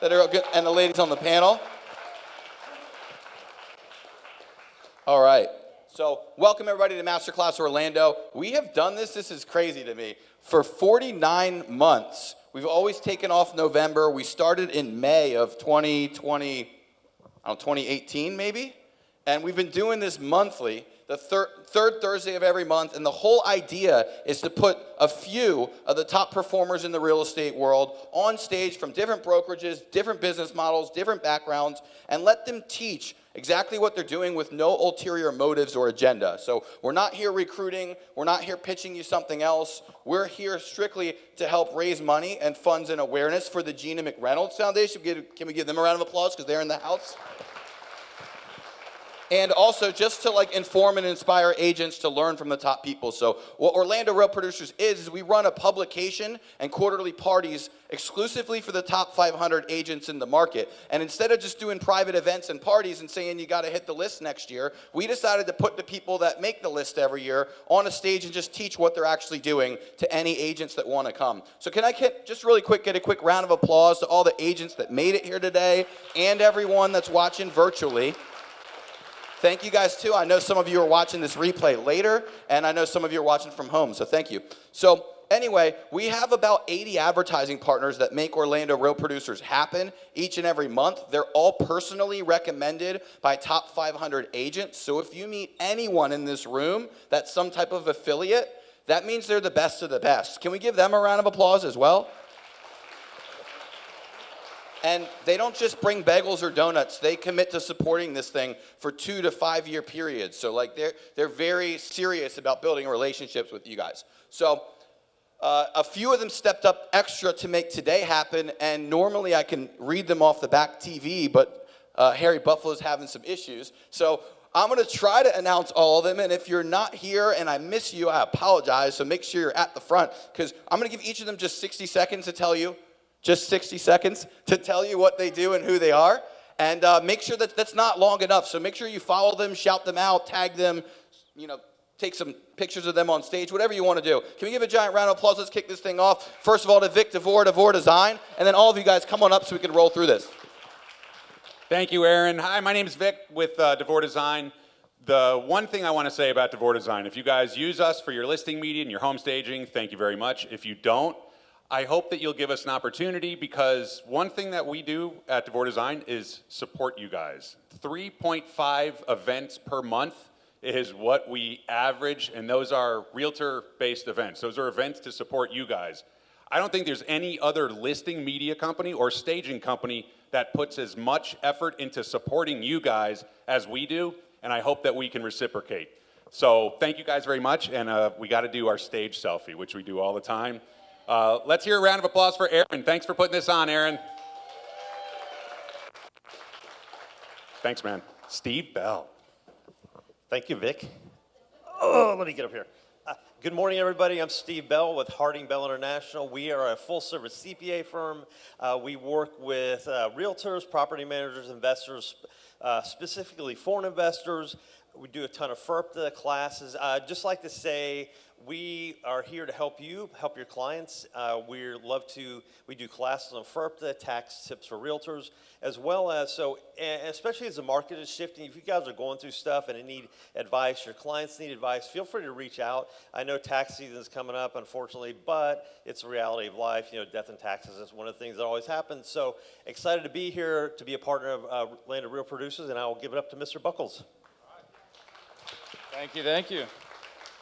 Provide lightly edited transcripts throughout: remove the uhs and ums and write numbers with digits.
that are good, and the ladies on the panel. All right. So welcome everybody to Masterclass Orlando. We have done this is crazy to me, for 49 months. We've always taken off November. We started in May of 2018 maybe, and we've been doing this monthly, the third Thursday of every month, and the whole idea is to put a few of the top performers in the real estate world on stage from different brokerages, different business models, different backgrounds, and let them teach exactly what they're doing with no ulterior motives or agenda. So we're not here recruiting, we're not here pitching you something else. We're here strictly to help raise money and funds and awareness for the Gina McReynolds Foundation. Can we give them a round of applause because they're in the house? And also just to inform and inspire agents to learn from the top people. So what Orlando Real Producers is we run a publication and quarterly parties exclusively for the top 500 agents in the market. And instead of just doing private events and parties and saying you got to hit the list next year, we decided to put the people that make the list every year on a stage and just teach what they're actually doing to any agents that want to come. So can I just really quick get a quick round of applause to all the agents that made it here today and everyone that's watching virtually. Thank you guys too. I know some of you are watching this replay later, and I know some of you are watching from home, so thank you. So anyway, we have about 80 advertising partners that make Orlando Real Producers happen each and every month. They're all personally recommended by top 500 agents. So if you meet anyone in this room that's some type of affiliate, that means they're the best of the best. Can we give them a round of applause as well? And they don't just bring bagels or donuts. They commit to supporting this thing for 2 to 5 year periods. So they're very serious about building relationships with you guys. So a few of them stepped up extra to make today happen. And normally I can read them off the back TV, but Harry Buffalo's having some issues. So I'm going to try to announce all of them. And if you're not here and I miss you, I apologize. So make sure you're at the front, because I'm going to give each of them just 60 seconds to tell you. Just 60 seconds to tell you what they do and who they are. And make sure that that's not long enough. So make sure you follow them, shout them out, tag them, take some pictures of them on stage, whatever you want to do. Can we give a giant round of applause? Let's kick this thing off. First of all, to Vic DeVore, DeVore Design. And then all of you guys come on up so we can roll through this. Thank you, Aaron. Hi, my name is Vic with DeVore Design. The one thing I want to say about DeVore Design, if you guys use us for your listing media and your home staging, thank you very much. If you don't, I hope that you'll give us an opportunity, because one thing that we do at DeVore Design is support you guys. 3.5 events per month is what we average, and those are realtor-based events. Those are events to support you guys. I don't think there's any other listing media company or staging company that puts as much effort into supporting you guys as we do, and I hope that we can reciprocate. So thank you guys very much, and we got to do our stage selfie, which we do all the time. Let's hear a round of applause for Aaron. Thanks for putting this on, Aaron. Thanks, man. Steve Bell. Thank you, Vic. Oh, let me get up here. Good morning, everybody. I'm Steve Bell with Harding Bell International. We are a full-service CPA firm. We work with realtors, property managers, investors, specifically foreign investors. We do a ton of FERPTA classes. Just like to say, we are here to help you, help your clients. We do classes on FERPTA, tax tips for realtors, as well as, especially as the market is shifting, if you guys are going through stuff and need advice, your clients need advice, feel free to reach out. I know tax season is coming up, unfortunately, but it's a reality of life. Death and taxes is one of the things that always happens. So excited to be here, to be a partner of Orlando Real Producers, and I will give it up to Mr. Buckles. Thank you, thank you.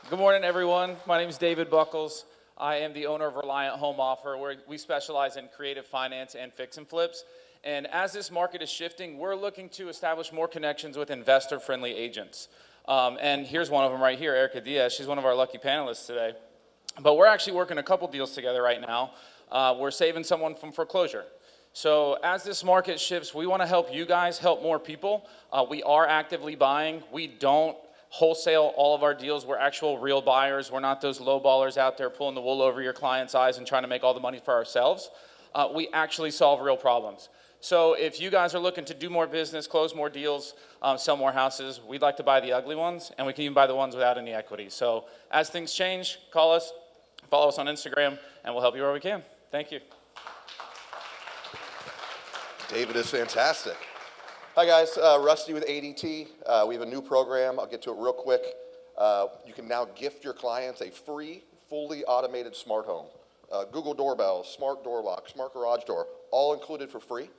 Good morning, everyone. My name is David Buckles. I am the owner of Reliant Home Offer, where we specialize in creative finance and fix and flips. And as this market is shifting, we're looking to establish more connections with investor-friendly agents. And here's one of them right here, Erica Diaz. She's one of our lucky panelists today. But we're actually working a couple deals together right now. We're saving someone from foreclosure. So as this market shifts, we want to help you guys help more people. We are actively buying. We don't wholesale all of our deals. We're actual real buyers. We're not those low ballers out there pulling the wool over your client's eyes and trying to make all the money for ourselves. We actually solve real problems. So if you guys are looking to do more business, close more deals, sell more houses, we'd like to buy the ugly ones, and we can even buy the ones without any equity. So as things change, call us, follow us on Instagram, and we'll help you where we can. Thank you. David is fantastic. Hi guys, Rusty with ADT. We have a new program. I'll get to it real quick. You can now gift your clients a free, fully automated smart home. Google doorbell, smart door lock, smart garage door, all included for free.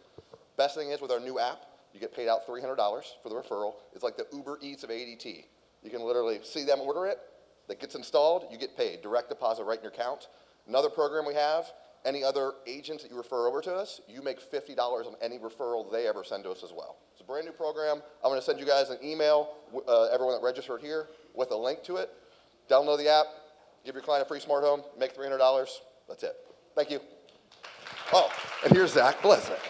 Best thing is with our new app, you get paid out $300 for the referral. It's like the Uber Eats of ADT. You can literally see them order it, that gets installed, you get paid. Direct deposit right in your account. Another program we have, any other agents that you refer over to us, you make $50 on any referral they ever send to us as well. It's a brand new program. I'm going to send you guys an email, everyone that registered here, with a link to it. Download the app, give your client a free smart home, make $300. That's it. Thank you. Oh, and here's Zach Blesick.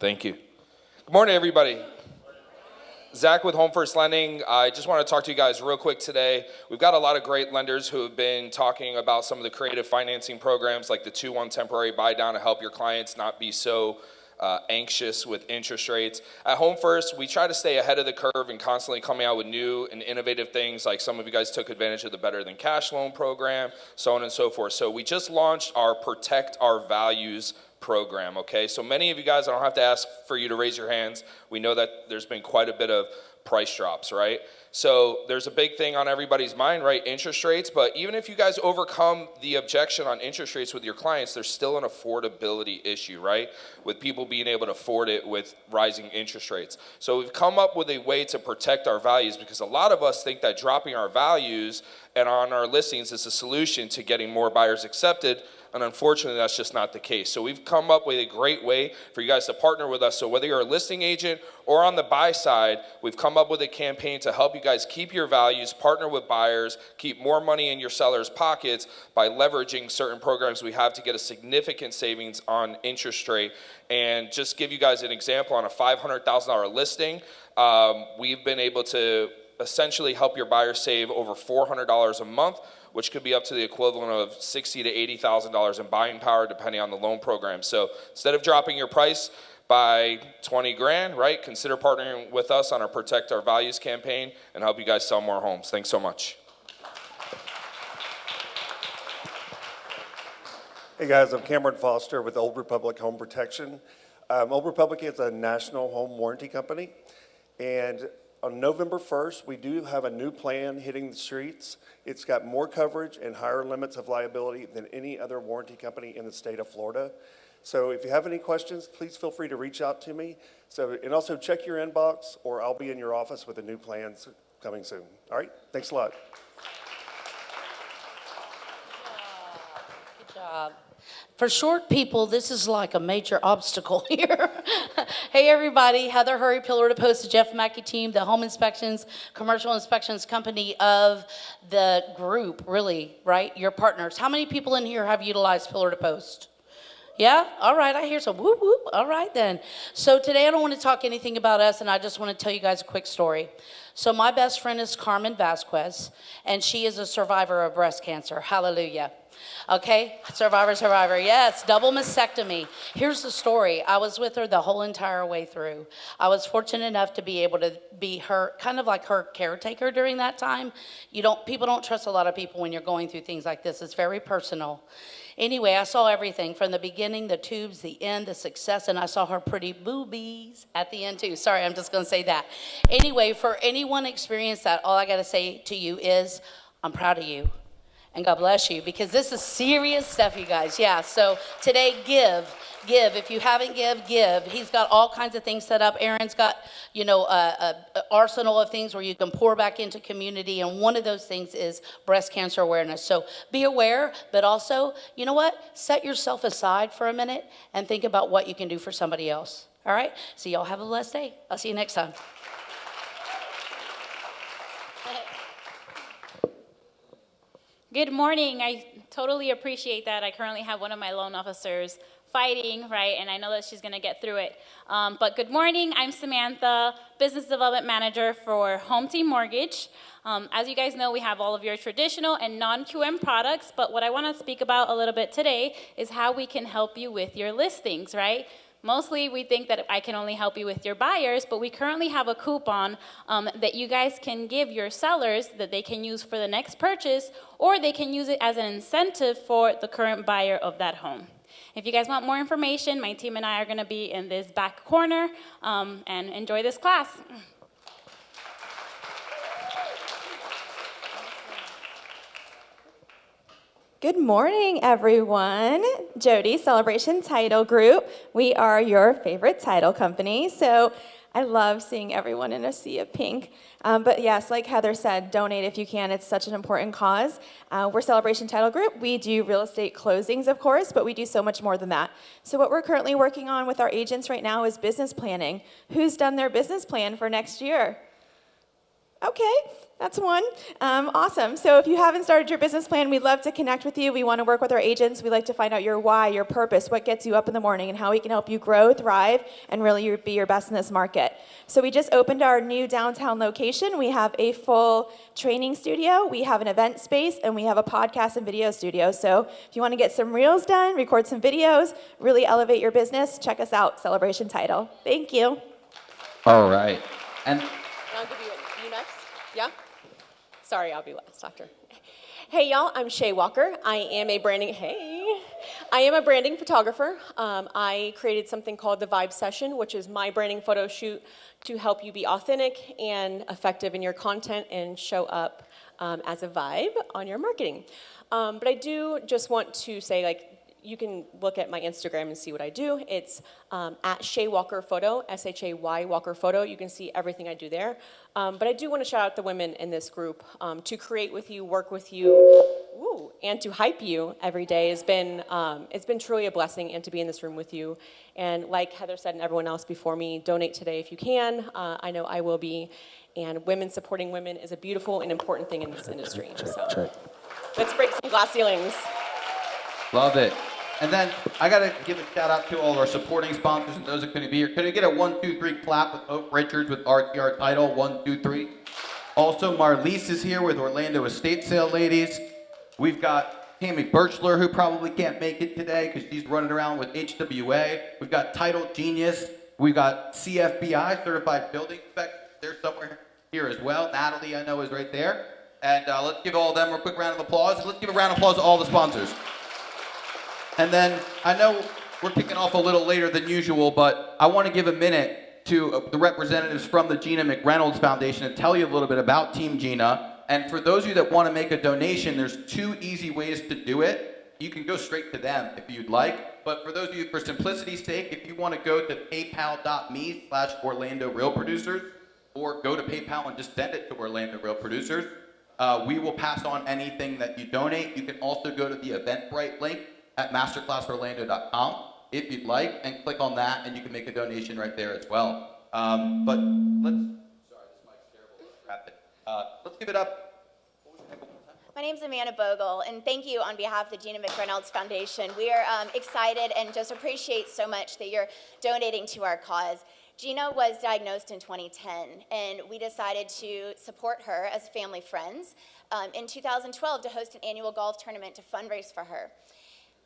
Thank you. Good morning, everybody. Zach with Home First Lending. I just want to talk to you guys real quick today. We've got a lot of great lenders who have been talking about some of the creative financing programs like the 2-1 temporary buy down to help your clients not be so anxious with interest rates. At Home First, we try to stay ahead of the curve and constantly coming out with new and innovative things, like some of you guys took advantage of the Better Than Cash loan program, so on and so forth. So we just launched our Protect Our Values program, okay? So many of you guys, I don't have to ask for you to raise your hands. We know that there's been quite a bit of price drops, right? So there's a big thing on everybody's mind, right? Interest rates. But even if you guys overcome the objection on interest rates with your clients, there's still an affordability issue, right? With people being able to afford it with rising interest rates. So we've come up with a way to protect our values, because a lot of us think that dropping our values and on our listings is a solution to getting more buyers accepted. And unfortunately, that's just not the case. So we've come up with a great way for you guys to partner with us. So whether you're a listing agent or on the buy side, we've come up with a campaign to help you guys keep your values, partner with buyers, keep more money in your sellers' pockets by leveraging certain programs we have to get a significant savings on interest rate. And just give you guys an example, on a $500,000 listing, we've been able to essentially help your buyers save over $400 a month, which could be up to the equivalent of $60,000 to $80,000 in buying power, depending on the loan program. So instead of dropping your price by 20 grand, right, consider partnering with us on our Protect Our Values campaign and help you guys sell more homes. Thanks so much. Hey guys, I'm Cameron Foster with Old Republic Home Protection. Old Republic is a national home warranty company, and on November 1st, we do have a new plan hitting the streets. It's got more coverage and higher limits of liability than any other warranty company in the state of Florida. So if you have any questions, please feel free to reach out to me. And also check your inbox, or I'll be in your office with the new plans coming soon. All right, thanks a lot. Good job. For short people, this is like a major obstacle here. Hey everybody, Heather Hurry, Pillar to Post, the Jeff Mackey team, the home inspections, commercial inspections company of the group, really, right? Your partners. How many people in here have utilized Pillar to Post? Yeah? All right, I hear some whoop whoop. All right then. So today I don't want to talk anything about us, and I just want to tell you guys a quick story. So my best friend is Carmen Vasquez, and she is a survivor of breast cancer. Hallelujah. Okay, survivor, yes, double mastectomy. Here's the story. I was with her the whole entire way through. I was fortunate enough to be able to be her, kind of like her caretaker during that time. People don't trust a lot of people when you're going through things like this. It's very personal. Anyway, I saw everything from the beginning, the tubes, the end, the success, and I saw her pretty boobies at the end too. Sorry, I'm just going to say that. Anyway, for anyone experienced that, all I got to say to you is, I'm proud of you. And God bless you, because this is serious stuff, you guys. Yeah, so today, give. If you haven't give. He's got all kinds of things set up. Aaron's got, a arsenal of things where you can pour back into community, and one of those things is breast cancer awareness. So be aware, but also, you know what? Set yourself aside for a minute and think about what you can do for somebody else. All right? So y'all have a blessed day. I'll see you next time. Good morning. I totally appreciate that. I currently have one of my loan officers fighting, right? And I know that she's going to get through it. But good morning. I'm Samantha, Business Development Manager for Home Team Mortgage. As you guys know, we have all of your traditional and non-QM products. But what I want to speak about a little bit today is how we can help you with your listings, right? Mostly we think that I can only help you with your buyers, but we currently have a coupon that you guys can give your sellers that they can use for the next purchase, or they can use it as an incentive for the current buyer of that home. If you guys want more information, my team and I are going to be in this back corner, and enjoy this class. Good morning, everyone. Jody, Celebration Title Group. We are your favorite title company, so I love seeing everyone in a sea of pink. But yes, like Heather said, donate if you can. It's such an important cause. We're Celebration Title Group. We do real estate closings, of course, but we do so much more than that. So what we're currently working on with our agents right now is business planning. Who's done their business plan for next year? Okay, that's one. Awesome. So if you haven't started your business plan, we'd love to connect with you. We want to work with our agents. We like to find out your why, your purpose, what gets you up in the morning, and how we can help you grow, thrive, and really be your best in this market. So we just opened our new downtown location. We have a full training studio, we have an event space, and we have a podcast and video studio. So if you want to get some reels done, record some videos, really elevate your business, check us out, Celebration Title. Thank you. All right. And I'll give you next. Yeah? Sorry, I'll be last after. Hey, y'all, I'm Shay Walker. I am a branding photographer. I created something called the Vibe Session, which is my branding photo shoot to help you be authentic and effective in your content and show up as a vibe on your marketing. But I do just want to say, like, you can look at my Instagram and see what I do. It's at Shay Walker Photo, S-H-A-Y Walker Photo. You can see everything I do there. But I do want to shout out the women in this group. To create with you, work with you, and to hype you every day has been, it's been truly a blessing, and to be in this room with you. And like Heather said and everyone else before me, donate today if you can. I know I will be. And women supporting women is a beautiful and important thing in this industry. So let's break some glass ceilings. Love it. And then I got to give a shout out to all of our supporting sponsors and those that couldn't be here. Could I get a 1, 2, 3 clap with Hope Richards with RTR Title? 1, 2, 3. Also, Marlise is here with Orlando Estate Sale Ladies. We've got Tammy Birchler, who probably can't make it today because she's running around with HWA. We've got Title Genius. We've got CFBI, Certified Building Inspector. They're somewhere here as well. Natalie, I know, is right there. And let's give all of them a quick round of applause. Let's give a round of applause to all the sponsors. And then, I know we're kicking off a little later than usual, but I want to give a minute to the representatives from the Gina McReynolds Foundation and tell you a little bit about Team Gina. And for those of you that want to make a donation, there's 2 easy ways to do it. You can go straight to them if you'd like. But for those of you, for simplicity's sake, if you want to go to paypal.me/Orlando Real Producers, or go to PayPal and just send it to Orlando Real Producers, we will pass on anything that you donate. You can also go to the Eventbrite link at MasterclassOrlando.com if you'd like, and click on that, and you can make a donation right there as well. But let's, sorry, this mic's terrible. Wrap it. Let's give it up. My name's Amanda Bogle, and thank you on behalf of the Gina McReynolds Foundation. We are excited and just appreciate so much that you're donating to our cause. Gina was diagnosed in 2010, and we decided to support her as family friends in 2012 to host an annual golf tournament to fundraise for her.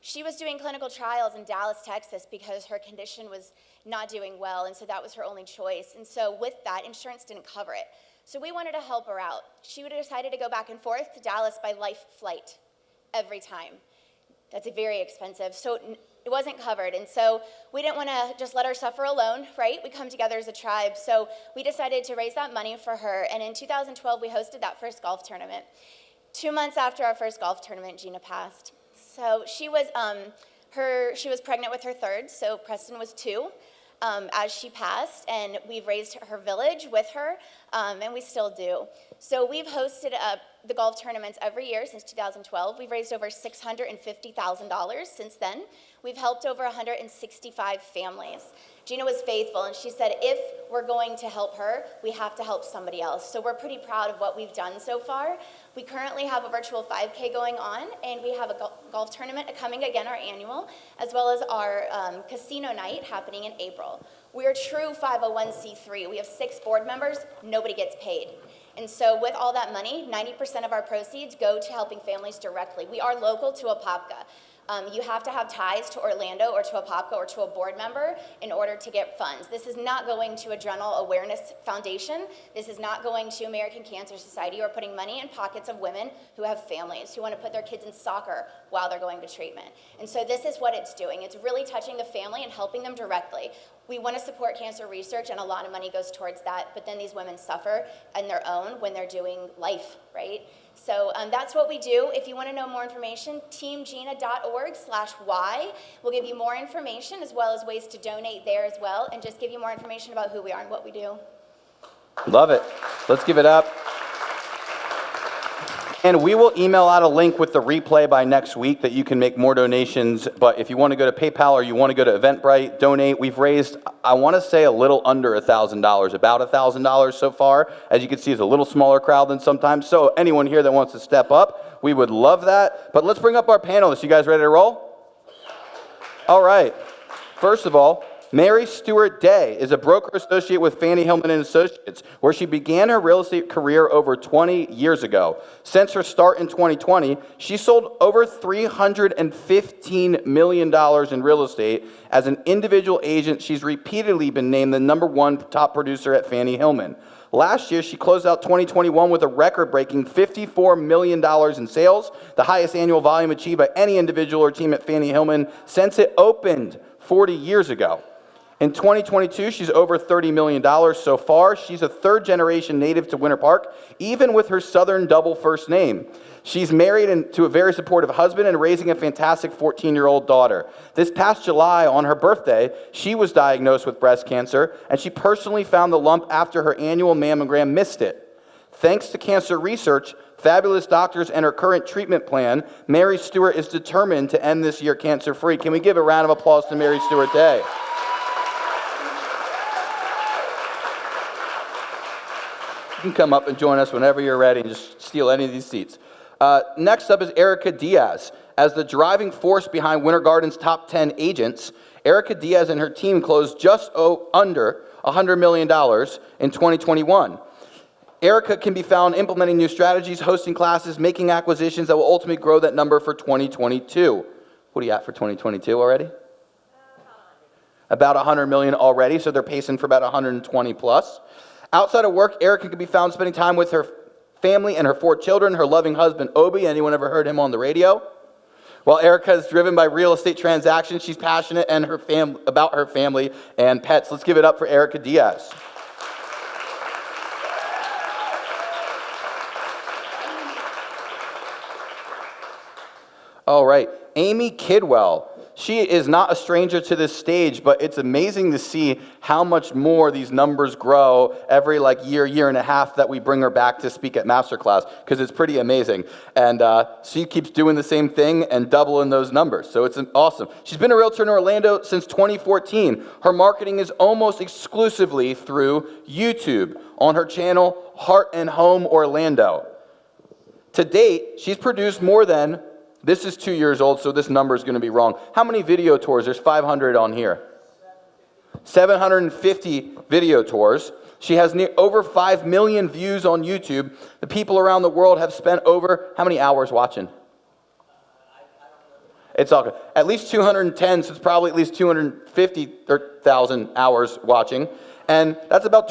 She was doing clinical trials in Dallas, Texas, because her condition was not doing well, and so that was her only choice. And so with that, insurance didn't cover it. So we wanted to help her out. She would have decided to go back and forth to Dallas by life flight every time. That's very expensive, so it wasn't covered. And so we didn't want to just let her suffer alone, right? We come together as a tribe. So we decided to raise that money for her, and in 2012, we hosted that first golf tournament. 2 months after our first golf tournament, Gina passed. So she was pregnant with her third, so Preston was 2 as she passed, and we've raised her village with her, and we still do. So we've hosted the golf tournaments every year since 2012. We've raised over $650,000 since then. We've helped over 165 families. Gina was faithful, and she said, if we're going to help her, we have to help somebody else. So we're pretty proud of what we've done so far. We currently have a virtual 5K going on, and we have a golf tournament coming again, our annual, as well as our casino night happening in April. We are true 501c3. We have 6 board members. Nobody gets paid. And so with all that money, 90% of our proceeds go to helping families directly. We are local to Apopka. You have to have ties to Orlando or to a POPCO or to a board member in order to get funds. This is not going to a Adrenal Awareness Foundation. This is not going to American Cancer Society or putting money in pockets of women who have families, who want to put their kids in soccer while they're going to treatment. And so this is what it's doing. It's really touching the family and helping them directly. We want to support cancer research, and a lot of money goes towards that, but then these women suffer on their own when they're doing life, right? So that's what we do. If you want to know more information, teamgina.org/why will give you more information as well as ways to donate there as well, and just give you more information about who we are and what we do. Love it. Let's give it up. And we will email out a link with the replay by next week that you can make more donations. But if you want to go to PayPal or you want to go to Eventbrite, donate. We've raised, I want to say, a little under $1,000, about $1,000 so far. As you can see, it's a little smaller crowd than sometimes. So anyone here that wants to step up, we would love that. But let's bring up our panelists. You guys ready to roll? All right. First of all, MaryStuart Day is a broker associate with Fannie Hillman & Associates, where she began her real estate career over 20 years ago. Since her start in 2020, she sold over $315 million in real estate. As an individual agent, she's repeatedly been named the #1 top producer at Fannie Hillman. Last year, she closed out 2021 with a record-breaking $54 million in sales, the highest annual volume achieved by any individual or team at Fannie Hillman since it opened 40 years ago. In 2022, she's over $30 million so far. She's a third-generation native to Winter Park, even with her Southern double first name. She's married to a very supportive husband and raising a fantastic 14-year-old daughter. This past July, on her birthday, she was diagnosed with breast cancer, and she personally found the lump after her annual mammogram missed it. Thanks to cancer research, fabulous doctors, and her current treatment plan, MaryStuart is determined to end this year cancer-free. Can we give a round of applause to MaryStuart Day? You can come up and join us whenever you're ready and just steal any of these seats. Next up is Erica Diaz. As the driving force behind Winter Garden's top 10 agents, Erica Diaz and her team closed just under $100 million in 2021. Erica can be found implementing new strategies, hosting classes, making acquisitions that will ultimately grow that number for 2022. What are you at for 2022 already? About 100 million already, so they're pacing for about 120 plus. Outside of work, Erica can be found spending time with her family and her 4 children, her loving husband, Obi. Anyone ever heard him on the radio? While Erica is driven by real estate transactions, she's passionate and about her family and pets. Let's give it up for Erica Diaz. All right, Amy Kidwell. She is not a stranger to this stage, but it's amazing to see how much more these numbers grow every year and a half that we bring her back to speak at Masterclass, because it's pretty amazing. And she keeps doing the same thing and doubling those numbers, so it's awesome. She's been a realtor in Orlando since 2014. Her marketing is almost exclusively through YouTube on her channel, Heart and Home Orlando. To date, she's produced more than, this is 2 years old, so this number is going to be wrong. How many video tours? There's 500 on here. 750 video tours. She has over 5 million views on YouTube. The people around the world have spent over, how many hours watching? It's all good. At least 210, so it's probably at least 250,000 hours watching. And that's about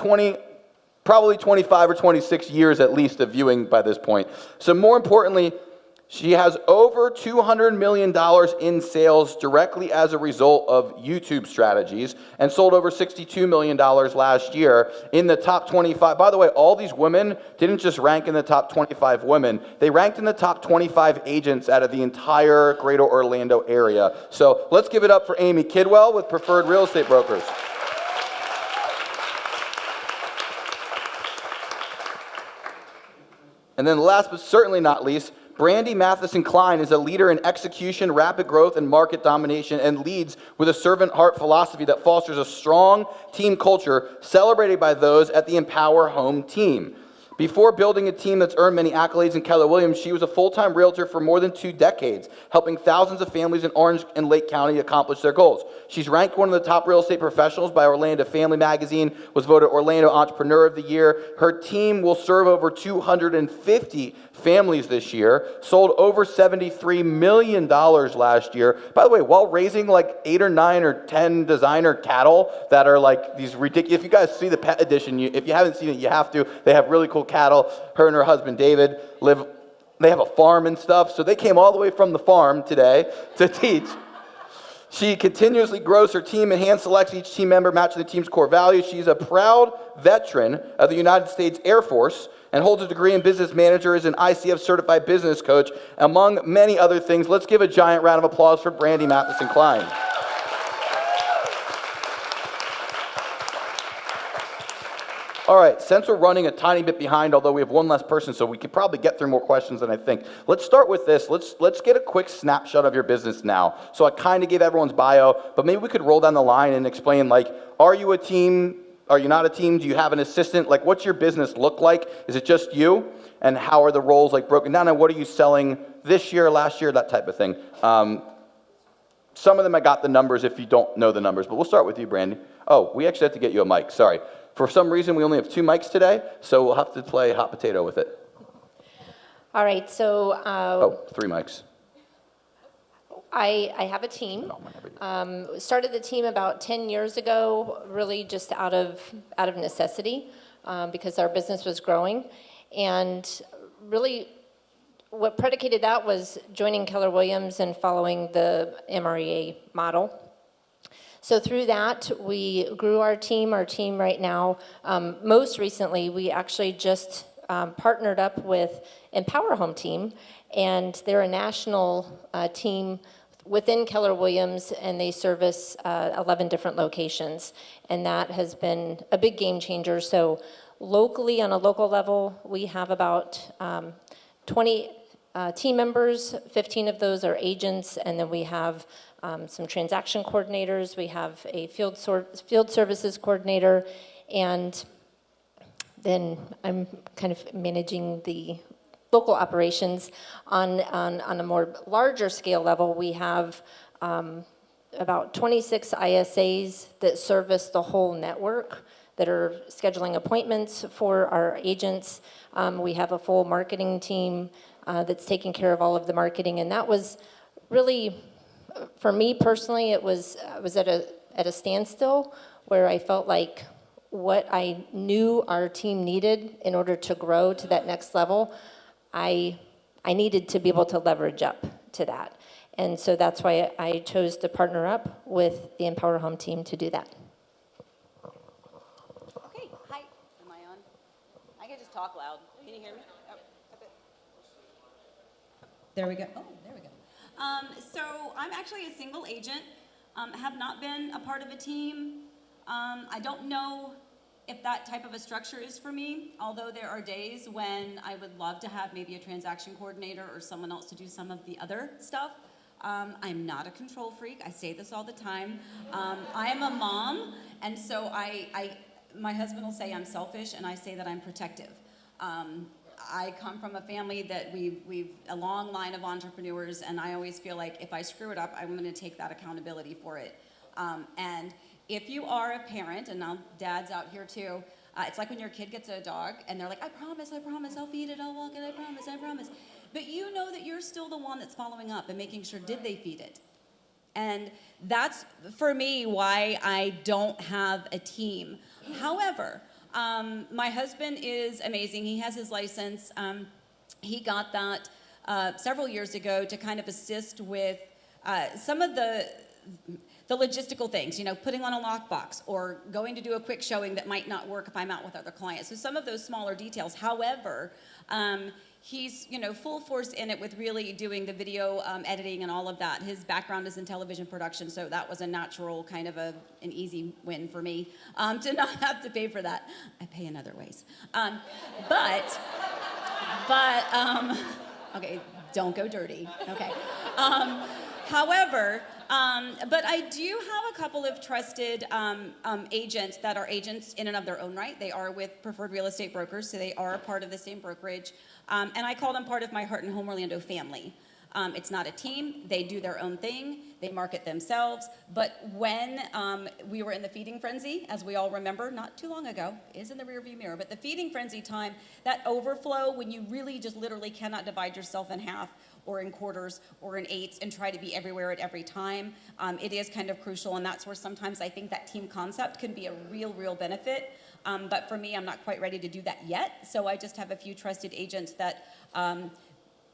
probably 25 or 26 years at least of viewing by this point. So more importantly, she has over $200 million in sales directly as a result of YouTube strategies and sold over $62 million last year in the top 25. By the way, all these women didn't just rank in the top 25 women. They ranked in the top 25 agents out of the entire greater Orlando area. So let's give it up for Amy Kidwell with Preferred Real Estate Brokers. And then last but certainly not least, Brandie Mathison-Klein is a leader in execution, rapid growth, and market domination, and leads with a servant heart philosophy that fosters a strong team culture celebrated by those at the Empower Home team. Before building a team that's earned many accolades in Keller Williams, she was a full-time realtor for more than 2 decades, helping thousands of families in Orange and Lake County accomplish their goals. She's ranked one of the top real estate professionals by Orlando Family Magazine, was voted Orlando Entrepreneur of the Year. Her team will serve over 250 families this year, sold over $73 million last year. By the way, while raising like 8 or 9 or 10 designer cattle that are like these ridiculous, if you guys see the pet edition, if you haven't seen it, you have to. They have really cool cattle. Her and her husband David they have a farm and stuff, so they came all the way from the farm today to teach. She continuously grows her team and hand selects each team member matching the team's core values. She's a proud veteran of the United States Air Force and holds a degree in business manager, is an ICF certified business coach, among many other things. Let's give a giant round of applause for Brandie Mathison-Klein. All right, since we're running a tiny bit behind, although we have one less person, so we could probably get through more questions than I think. Let's start with this. Let's get a quick snapshot of your business now. So I kind of gave everyone's bio, but maybe we could roll down the line and explain, like, are you a team? Are you not a team? Do you have an assistant? Like, what's your business look like? Is it just you? And how are the roles like broken down? And what are you selling this year, last year, that type of thing? Some of them I got the numbers if you don't know the numbers, but we'll start with you, Brandie. Oh, we actually have to get you a mic, sorry. For some reason, we only have 2 mics today, so we'll have to play hot potato with it. All right, so... 3 mics. I have a team. Started the team about 10 years ago, really just out of necessity, because our business was growing. And really, what predicated that was joining Keller Williams and following the MREA model. So through that, we grew our team. Our team right now, most recently, we actually just partnered up with Empower Home Team, and they're a national team within Keller Williams, and they service 11 different locations, and that has been a big game changer. So locally, on a local level, we have about 20 team members. 15 of those are agents, and then we have some transaction coordinators. We have a field services coordinator, and then I'm kind of managing the local operations. On a more larger scale level, we have about 26 ISAs that service the whole network that are scheduling appointments for our agents. We have a full marketing team that's taking care of all of the marketing, and that was really, for me personally, I was at a standstill where I felt like what I knew our team needed in order to grow to that next level, I needed to be able to leverage up to that. And so that's why I chose to partner up with the Empower Home team to do that. Okay, hi. Am I on? I can just talk loud. Can you hear me? Oh, there we go. Oh, there we go. So I'm actually a single agent. Have not been a part of a team. I don't know if that type of a structure is for me, although there are days when I would love to have maybe a transaction coordinator or someone else to do some of the other stuff. I'm not a control freak. I say this all the time. I am a mom, and so my husband will say I'm selfish, and I say that I'm protective. I come from a family that we've a long line of entrepreneurs, and I always feel like if I screw it up, I'm going to take that accountability for it. And if you are a parent, and now Dad's out here too, it's like when your kid gets a dog, and they're like, I promise, I'll feed it, I'll walk it, I promise. But you know that you're still the one that's following up and making sure, did they feed it? And that's, for me, why I don't have a team. However, my husband is amazing. He has his license. He got that several years ago to kind of assist with some of the logistical things, you know, putting on a lockbox or going to do a quick showing that might not work if I'm out with other clients. So some of those smaller details. However, he's, you know, full force in it with really doing the video editing and all of that. His background is in television production, so that was a natural kind of an easy win for me to not have to pay for that. I pay in other ways. Okay, don't go dirty, okay. However, but I do have a couple of trusted agents that are agents in and of their own right. They are with Preferred Real Estate Brokers, so they are a part of the same brokerage. And I call them part of my Heart and Home Orlando family. It's not a team. They do their own thing. They market themselves. But when we were in the feeding frenzy, as we all remember, not too long ago, is in the rearview mirror, but the feeding frenzy time, that overflow when you really just literally cannot divide yourself in half or in quarters or in eighths and try to be everywhere at every time, it is kind of crucial, and that's where sometimes I think that team concept can be a real benefit. But for me, I'm not quite ready to do that yet, so I just have a few trusted agents that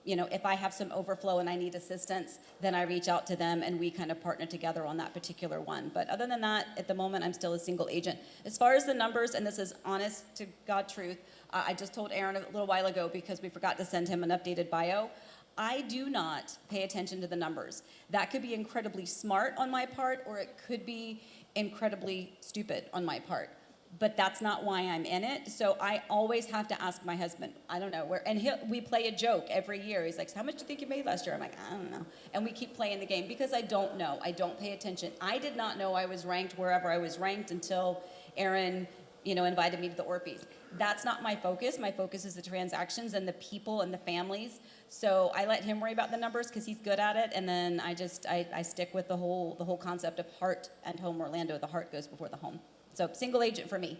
you know, if I have some overflow and I need assistance, then I reach out to them and we kind of partner together on that particular one. But other than that, at the moment, I'm still a single agent. As far as the numbers, and this is honest to God truth, I just told Aaron a little while ago because we forgot to send him an updated bio. I do not pay attention to the numbers. That could be incredibly smart on my part, or it could be incredibly stupid on my part. But that's not why I'm in it. So I always have to ask my husband, I don't know where, and we play a joke every year. He's like, how much do you think you made last year? I'm like, I don't know. And we keep playing the game because I don't know. I don't pay attention. I did not know I was ranked wherever I was ranked until Aaron, you know, invited me to the Orpheus. That's not my focus. My focus is the transactions and the people and the families. So I let him worry about the numbers because he's good at it. And then I stick with the whole concept of heart and home Orlando. The heart goes before the home. So single agent for me.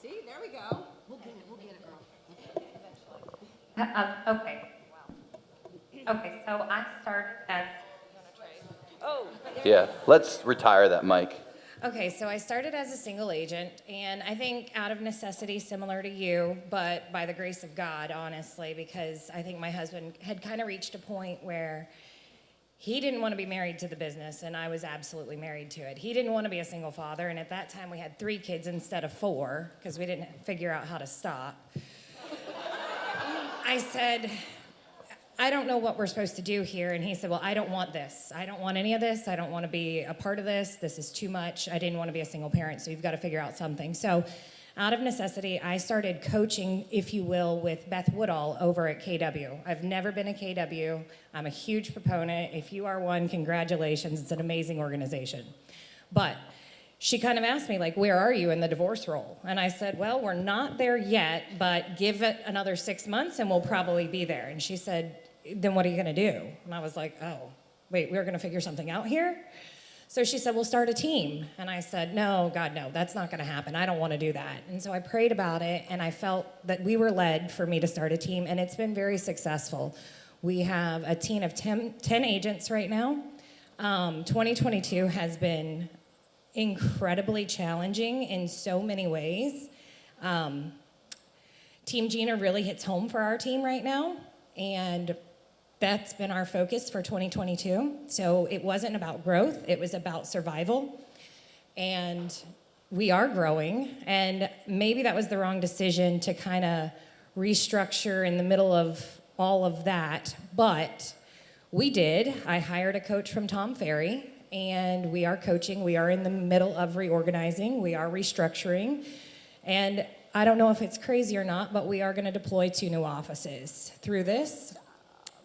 See, there we go. We'll get it, girl. Okay. Okay, so I started as. Yeah, let's retire that mic. Okay, so I started as a single agent, and I think out of necessity, similar to you, but by the grace of God, honestly, because I think my husband had kind of reached a point where he didn't want to be married to the business, and I was absolutely married to it. He didn't want to be a single father, and at that time we had 3 kids instead of 4 because we didn't figure out how to stop. I said, I don't know what we're supposed to do here, and he said, well, I don't want this. I don't want any of this. I don't want to be a part of this. This is too much. I didn't want to be a single parent, so you've got to figure out something. So out of necessity, I started coaching, if you will, with Beth Woodall over at KW. I've never been a KW. I'm a huge proponent. If you are one, congratulations. It's an amazing organization. But she kind of asked me, like, where are you in the divorce role? And I said, well, we're not there yet, but give it another 6 months and we'll probably be there. And she said, then what are you going to do? And I was like, oh, wait, we're going to figure something out here? So she said, we'll start a team. And I said, no, God, no, that's not going to happen. I don't want to do that. And so I prayed about it, and I felt that we were led for me to start a team, and it's been very successful. We have a team of 10 agents right now. 2022 has been incredibly challenging in so many ways. Team GINA really hits home for our team right now, and that's been our focus for 2022. So it wasn't about growth, it was about survival. And we are growing, and maybe that was the wrong decision to kind of restructure in the middle of all of that, but we did. I hired a coach from Tom Ferry, and we are coaching. We are in the middle of reorganizing. We are restructuring, and I don't know if it's crazy or not, but we are going to deploy 2 new offices through this.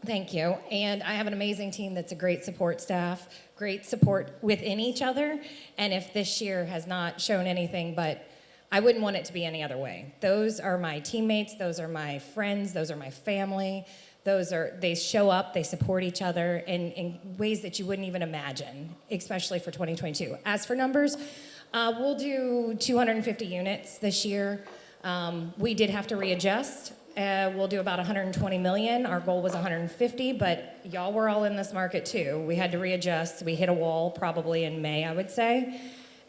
Thank you. And I have an amazing team that's a great support staff, great support within each other. And if this year has not shown anything, but I wouldn't want it to be any other way. Those are my teammates. Those are my friends. Those are my family. They show up, they support each other in ways that you wouldn't even imagine, especially for 2022. As for numbers, we'll do 250 units this year. We did have to readjust. We'll do about 120 million. Our goal was 150, but y'all were all in this market too. We had to readjust. We hit a wall probably in May, I would say.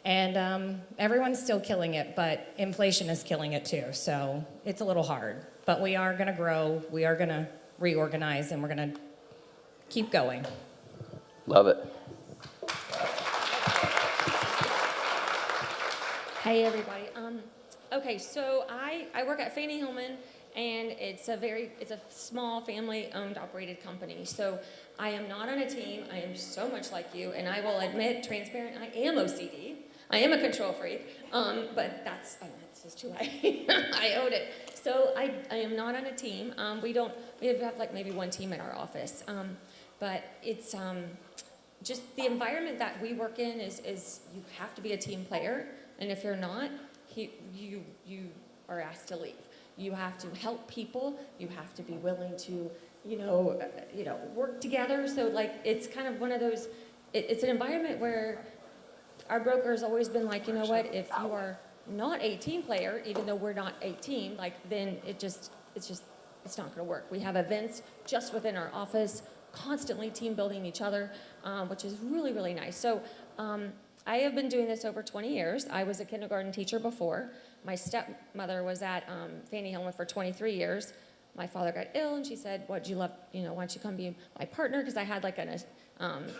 And everyone's still killing it, but inflation is killing it too. So it's a little hard, but we are gonna grow. We are gonna reorganize, and we're gonna keep going. Love it. Hey everybody. Okay, so I work at Fannie Hillman, and it's a small family-owned, operated company. So I am not on a team. I am so much like you, and I will admit, transparent, I am OCD. I am a control freak, but that's just too late. I own it. So I am not on a team. We have like maybe 1 team at our office, but it's just the environment that we work in is you have to be a team player, and if you're not, you are asked to leave. You have to help people. You have to be willing to, work together. So like, it's kind of one of those, it's an environment where our broker has always been like, you know what, if you are not a team player, even though we're not a team, like then it's not gonna work. We have events just within our office, constantly team building each other, which is really, really nice. So I have been doing this over 20 years. I was a kindergarten teacher before. My stepmother was at Fannie Hillman for 23 years. My father got ill and she said, what'd you love, why don't you come be my partner? Because I had like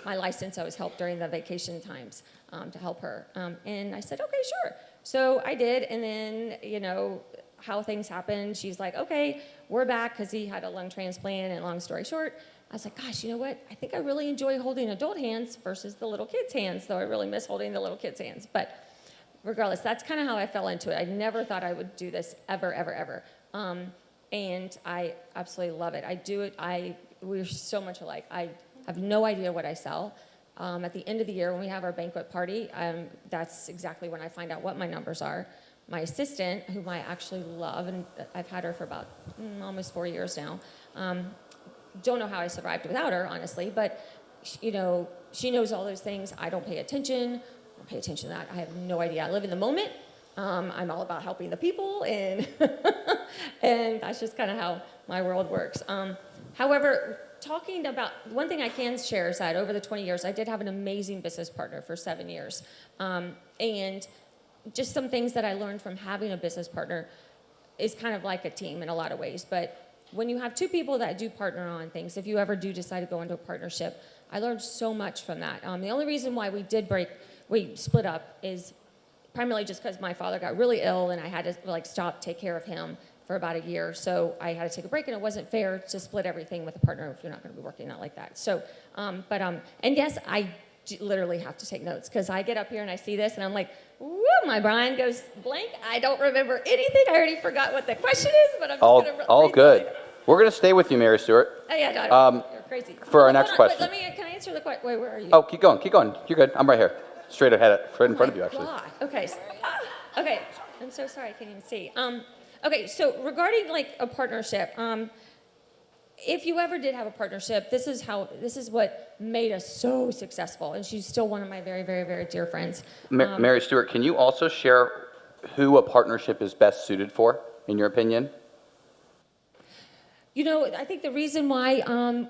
my license, I was helped during the vacation times to help her. And I said, okay, sure. So I did, and then, how things happened, she's like, okay, we're back, because he had a lung transplant, and long story short, I was like, gosh, you know what? I think I really enjoy holding adult hands versus the little kids' hands, though I really miss holding the little kids' hands. But regardless, that's kind of how I fell into it. I never thought I would do this ever, ever, ever. And I absolutely love it. I do it, we're so much alike. I have no idea what I sell. At the end of the year, when we have our banquet party, that's exactly when I find out what my numbers are. My assistant, whom I actually love, and I've had her for about almost 4 years now, don't know how I survived without her, honestly, but she knows all those things. I don't pay attention. I don't pay attention to that. I have no idea. I live in the moment. I'm all about helping the people, and and that's just kind of how my world works. However, talking about, one thing I can share is that over the 20 years, I did have an amazing business partner for 7 years. And just some things that I learned from having a business partner is kind of like a team in a lot of ways. But when you have two people that do partner on things, if you ever do decide to go into a partnership, I learned so much from that. The only reason why we split up is primarily just because my father got really ill and I had to stop, take care of him for about a year. So I had to take a break, and it wasn't fair to split everything with a partner if you're not going to be working out like that. So, and yes, I literally have to take notes, because I get up here and I see this and I'm like, woo, my brain goes blank. I don't remember anything. I already forgot what the question is, but I'm just going to all good. We're going to stay with you, MaryStuart. Oh yeah, no, you're crazy. For our next question. Can I answer the question? Wait, where are you? Oh, keep going. You're good. I'm right here. Straight ahead, right in front of you, actually. God. Okay. Okay. I'm so sorry. I can't even see. Okay. So regarding a partnership, if you ever did have a partnership, this is what made us so successful, and she's still one of my very, very, very dear friends. MaryStuart, can you also share who a partnership is best suited for, in your opinion? I think the reason why kind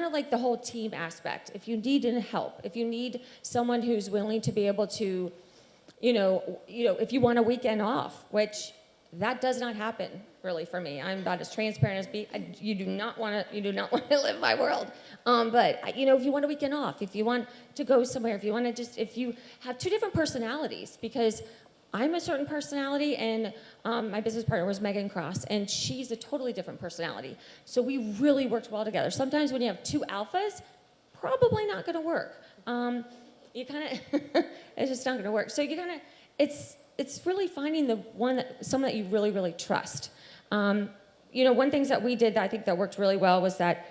of like the whole team aspect. If you need help, if you need someone who's willing to be able to, if you want a weekend off, which that does not happen really for me. I'm about as transparent as you do not want to live my world. But if you want a weekend off, if you want to go somewhere, if you have two different personalities, because I'm a certain personality, and my business partner was Megan Cross, and she's a totally different personality. So we really worked well together. Sometimes when you have two alphas, probably not going to work. It's just not going to work. So it's really finding someone that you really, really trust. One things that we did that I think that worked really well was that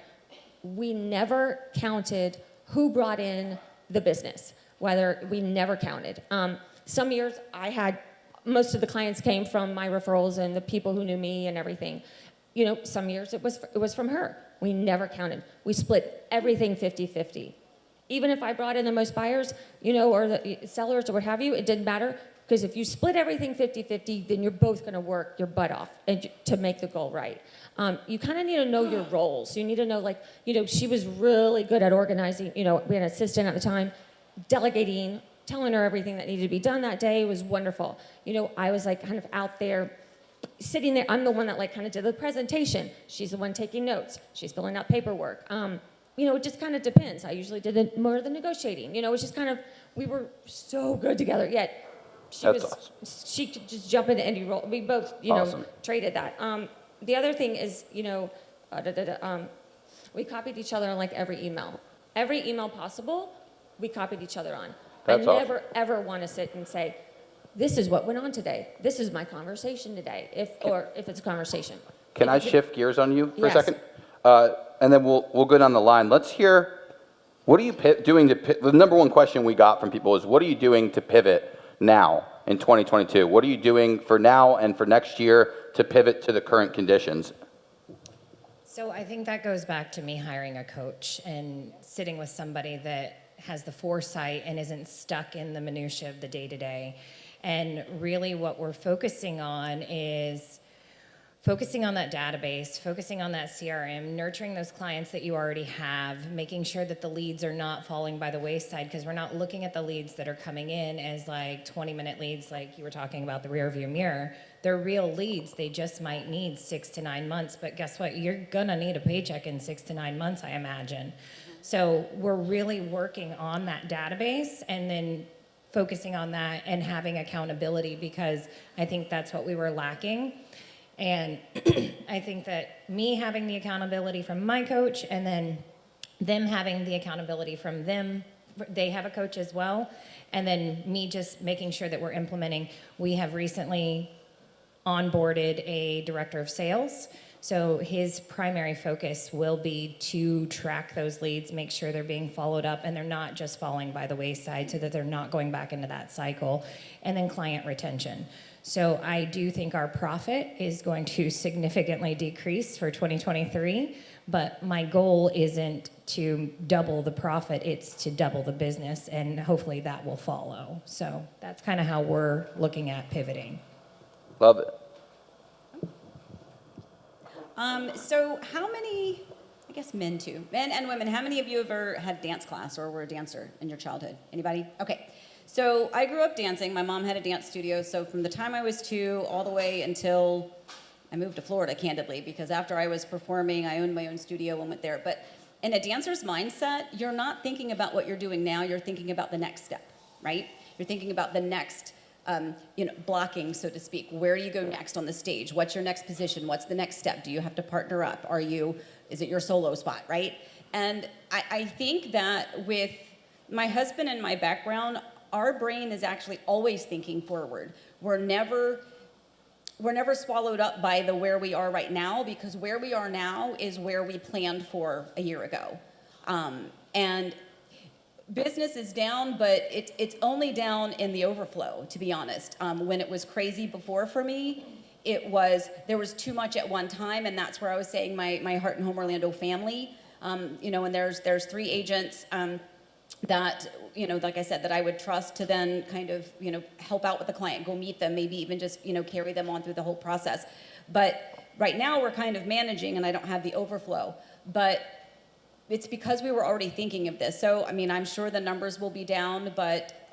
we never counted who brought in the business. We never counted. Some years most of the clients came from my referrals and the people who knew me and everything. Some years it was from her. We never counted. We split everything 50-50. Even if I brought in the most buyers, or the sellers or what have you, it didn't matter. Because if you split everything 50-50, then you're both going to work your butt off to make the goal right. You kind of need to know your roles. You need to know, she was really good at organizing. We had an assistant at the time, delegating, telling her everything that needed to be done that day. Was wonderful. I was kind of out there, sitting there. I'm the one that kind of did the presentation. She's the one taking notes. She's filling out paperwork. It just kind of depends. I usually did more of the negotiating. It's just kind of, we were so good together. Yet she could just jump into any role. We both, awesome. Traded that. The other thing is, we copied each other on every email. Every email possible, we copied each other on. That's I never, ever want to sit and say, this is what went on today. This is my conversation today, if it's a conversation. Can I shift gears on you for Yes. a second? And then we'll go down the line. Let's hear, what are you doing the number one question we got from people is, what are you doing to pivot now in 2022? What are you doing for now and for next year to pivot to the current conditions? So I think that goes back to me hiring a coach and sitting with somebody that has the foresight and isn't stuck in the minutia of the day-to-day. And really what we're focusing on is focusing on that database, focusing on that CRM, nurturing those clients that you already have, making sure that the leads are not falling by the wayside, because we're not looking at the leads that are coming in as like 20-minute leads like you were talking about the rear view mirror. They're real leads. They just might need 6 to 9 months, but guess what? You're gonna need a paycheck in 6 to 9 months, I imagine. So we're really working on that database and then focusing on that and having accountability, because I think that's what we were lacking. And I think that me having the accountability from my coach and then them having the accountability from them, they have a coach as well, and then me just making sure that we're implementing. We have recently onboarded a director of sales, so his primary focus will be to track those leads, make sure they're being followed up and they're not just falling by the wayside, so that they're not going back into that cycle. And then client retention. So I do think our profit is going to significantly decrease for 2023, but my goal isn't to double the profit, it's to double the business, and hopefully that will follow. So that's kind of how we're looking at pivoting. Love it. So how many, I guess men too, men and women, how many of you ever had dance class or were a dancer in your childhood? Anybody? Okay. So I grew up dancing. My mom had a dance studio. So from the time I was 2 all the way until I moved to Florida, candidly, because after I was performing, I owned my own studio and went there. But in a dancer's mindset, you're not thinking about what you're doing now. You're thinking about the next step, right? You're thinking about the next blocking, so to speak. Where do you go next on the stage? What's your next position? What's the next step? Do you have to partner up? Is it your solo spot, right? And I think that with my husband and my background, our brain is actually always thinking forward. We're never swallowed up by the where we are right now, because where we are now is where we planned for a year ago. And business is down, but it's only down in the overflow, to be honest. When it was crazy before for me, there was too much at one time, and that's where I was saying my Heart and Home Orlando family. And there's 3 agents that, like I said, that I would trust to then kind of, help out with the client, go meet them, maybe even just, carry them on through the whole process. But right now we're kind of managing, and I don't have the overflow. But it's because we were already thinking of this. So, I'm sure the numbers will be down, but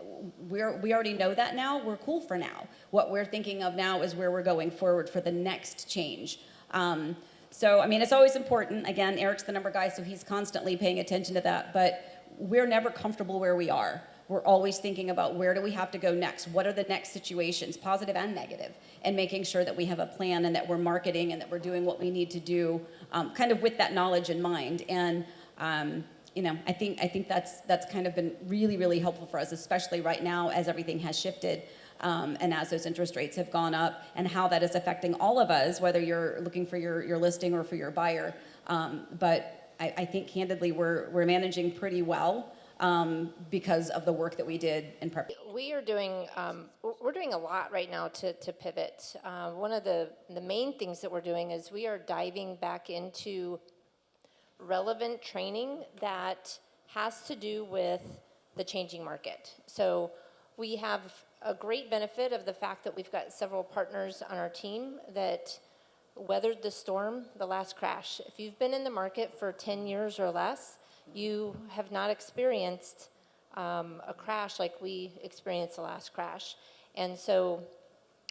we already know that now. We're cool for now. What we're thinking of now is where we're going forward for the next change. So, it's always important. Again, Eric's the number guy, so he's constantly paying attention to that. But we're never comfortable where we are. We're always thinking about where do we have to go next? What are the next situations, positive and negative? And making sure that we have a plan and that we're marketing and that we're doing what we need to do, kind of with that knowledge in mind. And I think that's kind of been really, really helpful for us, especially right now as everything has shifted, and as those interest rates have gone up, and how that is affecting all of us, whether you're looking for your listing or for your buyer. But I think candidly we're managing pretty well, because of the work that we did in prep. We are doing, we're doing a lot right now to pivot. One of the main things that we're doing is we are diving back into relevant training that has to do with the changing market. So we have a great benefit of the fact that we've got several partners on our team that weathered the storm, the last crash. If you've been in the market for 10 years or less, you have not experienced a crash like we experienced the last crash. And so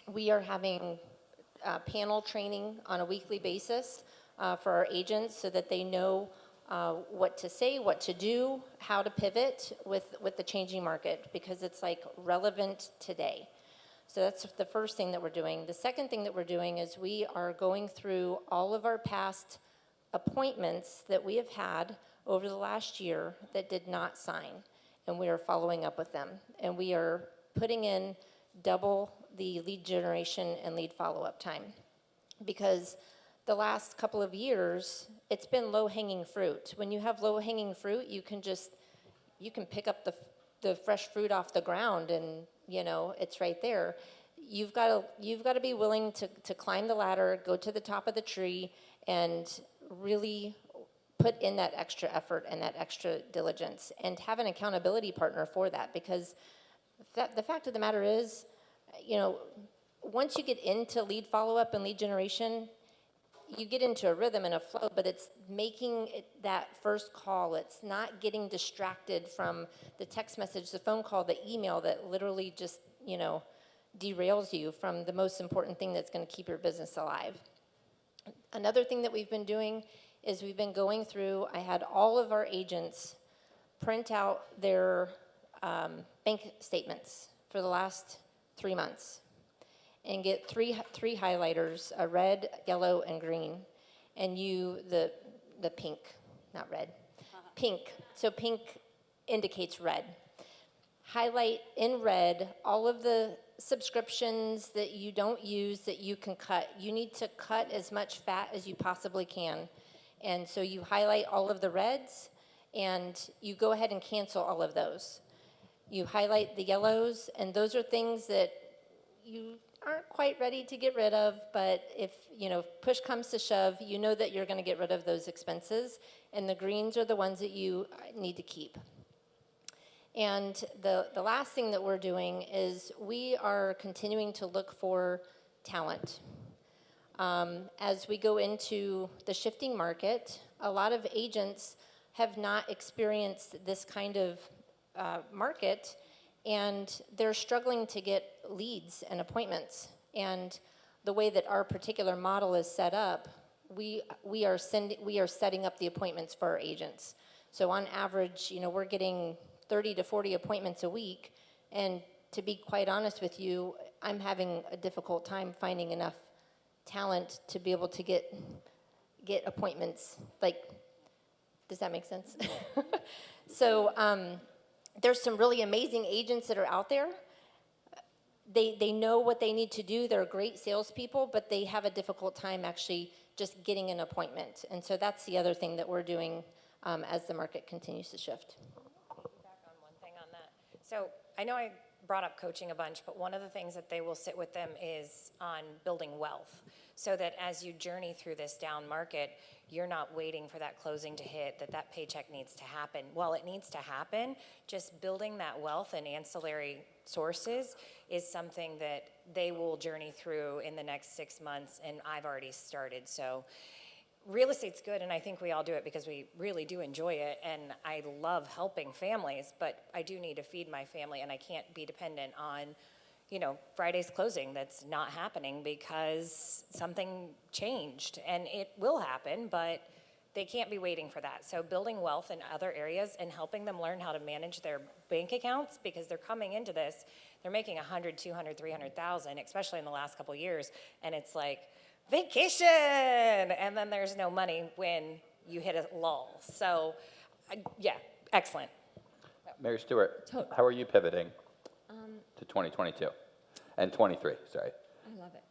we are having panel training on a weekly basis for our agents, so that they know what to say, what to do, how to pivot with the changing market, because it's like relevant today. So that's the first thing that we're doing. The second thing that we're doing is we are going through all of our past appointments that we have had over the last year that did not sign, and we are following up with them. And we are putting in double the lead generation and lead follow-up time, because the last couple of years, it's been low-hanging fruit. When you have low-hanging fruit, you can pick up the fresh fruit off the ground and, you know, it's right there. You've got to be willing to climb the ladder, go to the top of the tree, and really put in that extra effort and that extra diligence, and have an accountability partner for that. Because the fact of the matter is, you know, once you get into lead follow-up and lead generation, you get into a rhythm and a flow, but it's making it that first call. It's not getting distracted from the text message, the phone call, the email that literally just, you know, derails you from the most important thing that's going to keep your business alive. Another thing that we've been doing is we've been going through, I had all of our agents print out their bank statements for the last 3 months and get three highlighters, a red, yellow, and green, and the pink, not red, pink. So pink indicates red. Highlight in red all of the subscriptions that you don't use that you can cut. You need to cut as much fat as you possibly can. And so you highlight all of the reds, and you go ahead and cancel all of those. You highlight the yellows, and those are things that you aren't quite ready to get rid of, but if, you know, push comes to shove, you know that you're going to get rid of those expenses, and the greens are the ones that you need to keep. And the last thing that we're doing is we are continuing to look for talent. As we go into the shifting market, a lot of agents have not experienced this kind of market, and they're struggling to get leads and appointments. And the way that our particular model is set up, we are setting up the appointments for our agents. So on average, you know, we're getting 30 to 40 appointments a week, and to be quite honest with you, I'm having a difficult time finding enough talent to be able to get appointments. Like, does that make sense? So there's some really amazing agents that are out there. They know what they need to do. They're great salespeople, but they have a difficult time actually just getting an appointment. And so that's the other thing that we're doing as the market continues to shift. So I know I brought up coaching a bunch, but one of the things that they will sit with them is on building wealth, so that as you journey through this down market, you're not waiting for that closing to hit, that paycheck needs to happen. While it needs to happen, just building that wealth and ancillary sources is something that they will journey through in the next 6 months, and I've already started. So real estate's good, and I think we all do it because we really do enjoy it, and I love helping families, but I do need to feed my family, and I can't be dependent on, you know, Friday's closing that's not happening because something changed, and it will happen, but they can't be waiting for that. So building wealth in other areas and helping them learn how to manage their bank accounts, because they're coming into this, they're making 100, 200, 300,000, especially in the last couple of years, and it's like, vacation, and then there's no money when you hit a lull. So, yeah, excellent. MaryStuart, how are you pivoting to 2022 and 23? Sorry. I love it.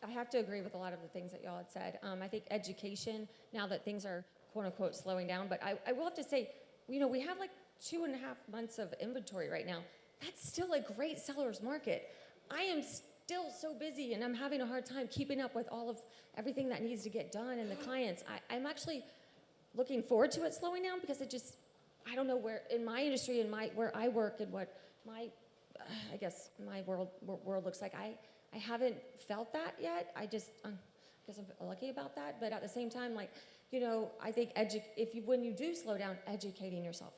I have to agree with a lot of the things that y'all had said. I think education, now that things are quote unquote slowing down, but I will have to say, you know, we have like 2.5 months of inventory right now. That's still a great seller's market. I am still so busy, and I'm having a hard time keeping up with all of everything that needs to get done and the clients. I'm actually looking forward to it slowing down, because I don't know where in my industry and where I work and what my I guess my world looks like. I haven't felt that yet. I guess I'm lucky about that. But at the same time, like, you know, I think when you do slow down, educating yourself,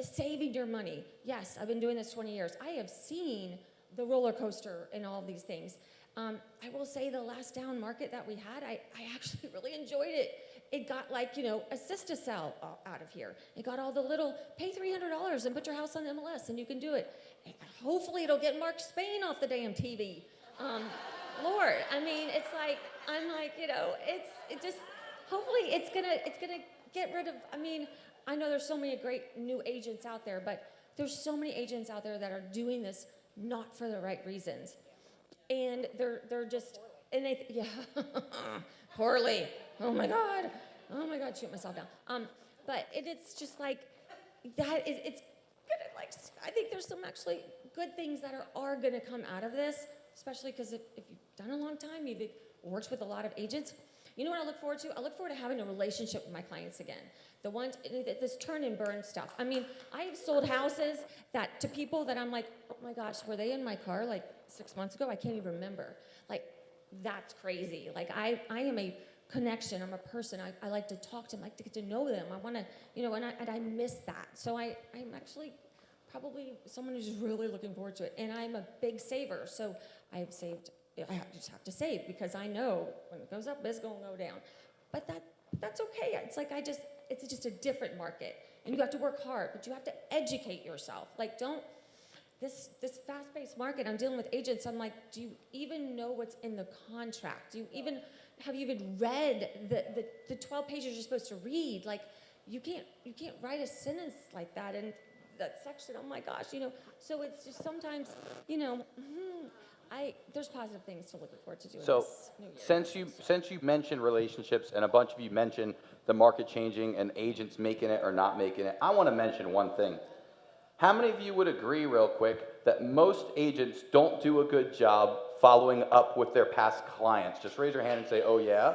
saving your money. Yes, I've been doing this 20 years. I have seen the roller coaster and all of these things. I will say the last down market that we had, I actually really enjoyed it. It got, like, you know, assist to sell out of here. It got all the little, pay $300 and put your house on MLS and you can do it. And hopefully it'll get Mark Spain off the damn TV. Lord, I mean, it's like, I'm like, you know, it just, hopefully it's gonna get rid of, I mean, I know there's so many great new agents out there, but there's so many agents out there that are doing this not for the right reasons. And they're just, and they, poorly. Oh my God, shoot myself down. But it's just like, it's gonna like, I think there's some actually good things that are going to come out of this, especially because if you've done a long time, you've worked with a lot of agents. You know what I look forward to? I look forward to having a relationship with my clients again. The ones, this turn and burn stuff. I mean, I have sold houses to people that I'm like, oh my gosh, were they in my car like 6 months ago? I can't even remember. Like, that's crazy. Like, I am a connection. I'm a person. I like to talk to them. I like to get to know them. I want to, and I miss that. So I'm actually probably someone who's really looking forward to it. And I'm a big saver. So I've saved. I just have to save because I know when it goes up, it's going to go down. But that's okay. It's like it's just a different market. And you have to work hard, but you have to educate yourself. Like, this fast-paced market, I'm dealing with agents, I'm like, do you even know what's in the contract? Have you even read the 12 pages you're supposed to read? Like, you can't write a sentence like that in that section. Oh my gosh, so it's just sometimes, there's positive things to look forward to doing So this new year. since you mentioned relationships and a bunch of you mentioned the market changing and agents making it or not making it, I want to mention one thing. How many of you would agree real quick that most agents don't do a good job following up with their past clients? Just raise your hand and say, oh yeah.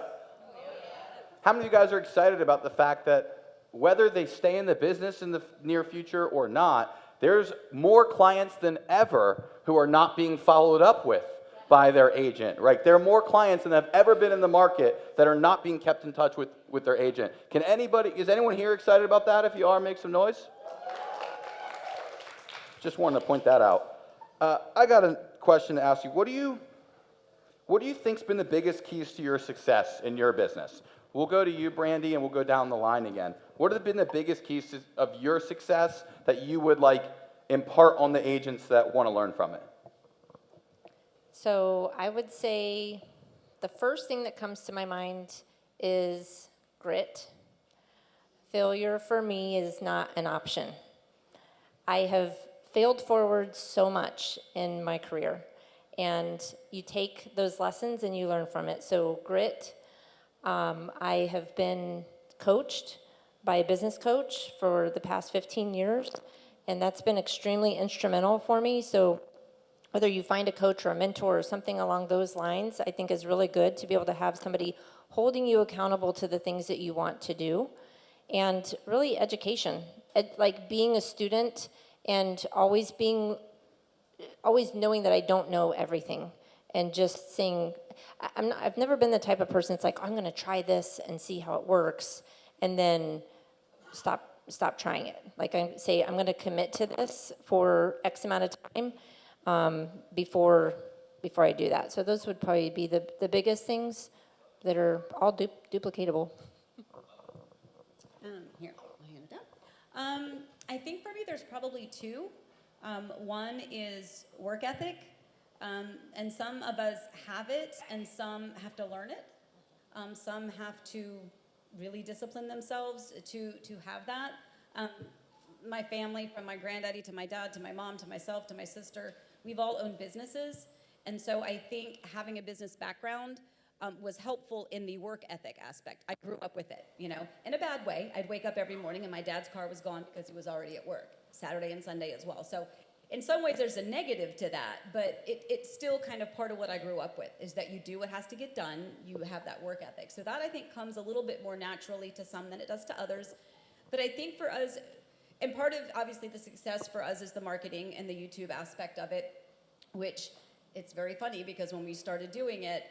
How many of you guys are excited about the fact that whether they stay in the business in the near future or not, there's more clients than ever who are not being followed up with by their agent, right? There are more clients than have ever been in the market that are not being kept in touch with their agent. Is anyone here excited about that? If you are, make some noise. Just wanted to point that out. I got a question to ask you. What do you think's been the biggest keys to your success in your business? We'll go to you, Brandie, and we'll go down the line again. What have been the biggest keys of your success that you would impart on the agents that want to learn from it? So I would say the first thing that comes to my mind is grit. Failure for me is not an option. I have failed forward so much in my career, and you take those lessons and you learn from it. So grit. I have been coached by a business coach for the past 15 years, and that's been extremely instrumental for me. So whether you find a coach or a mentor or something along those lines, I think is really good to be able to have somebody holding you accountable to the things that you want to do. And really education, like being a student and always knowing that I don't know everything, and just saying, I've never been the type of person that's like, I'm going to try this and see how it works, and then stop trying it. Like, I say, I'm going to commit to this for X amount of time before I do that. So those would probably be the biggest things that are all duplicatable. Here, I'll hand it down. I think for me there's probably two. One is work ethic, and some of us have it and some have to learn it. Some have to really discipline themselves to have that. My family, from my granddaddy to my dad to my mom to myself to my sister, we've all owned businesses. And so I think having a business background was helpful in the work ethic aspect. I grew up with it, in a bad way. I'd wake up every morning and my dad's car was gone because he was already at work, Saturday and Sunday as well. So in some ways there's a negative to that, but it's still kind of part of what I grew up with, is that you do what has to get done, you have that work ethic. So that I think comes a little bit more naturally to some than it does to others. But I think for us, and part of obviously the success for us is the marketing and the YouTube aspect of it, which it's very funny because when we started doing it,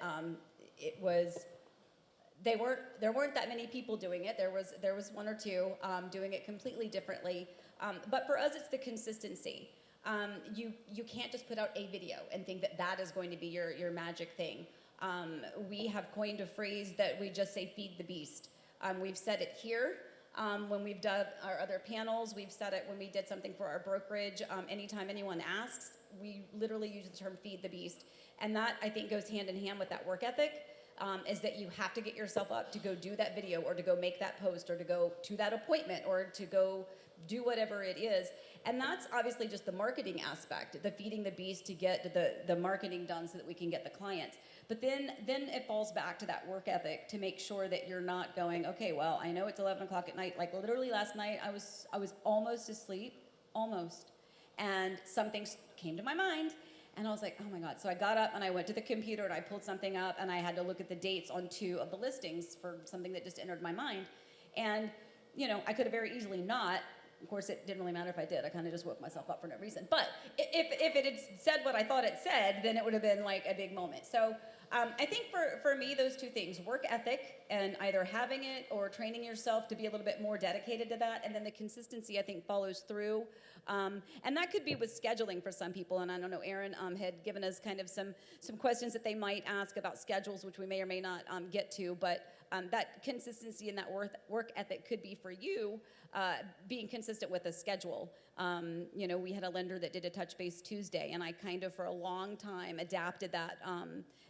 there weren't that many people doing it. There was one or two doing it completely differently. But for us, it's the consistency. You can't just put out a video and think that is going to be your magic thing. We have coined a phrase that we just say, feed the beast. We've said it here when we've done our other panels. We've said it when we did something for our brokerage. Anytime anyone asks, we literally use the term feed the beast. And that, I think, goes hand in hand with that work ethic, is that you have to get yourself up to go do that video or to go make that post or to go to that appointment or to go do whatever it is. And that's obviously just the marketing aspect, the feeding the beast to get the marketing done so that we can get the clients. But then it falls back to that work ethic to make sure that you're not going, okay, well, I know it's 11 o'clock at night. Like literally last night, I was almost asleep, almost. And something came to my mind, and I was like, oh my God. So I got up and I went to the computer and I pulled something up, and I had to look at the dates on 2 of the listings for something that just entered my mind. And, you know, I could have very easily not. Of course, it didn't really matter if I did. I kind of just woke myself up for no reason. But if it had said what I thought it said, then it would have been like a big moment. So I think for me, those 2 things, work ethic and either having it or training yourself to be a little bit more dedicated to that. And then the consistency, I think, follows through. And that could be with scheduling for some people. And I don't know, Aaron had given us kind of some questions that they might ask about schedules, which we may or may not get to. But that consistency and that work ethic could be for you being consistent with a schedule. You know, we had a lender that did a touch base Tuesday, and I kind of for a long time adapted that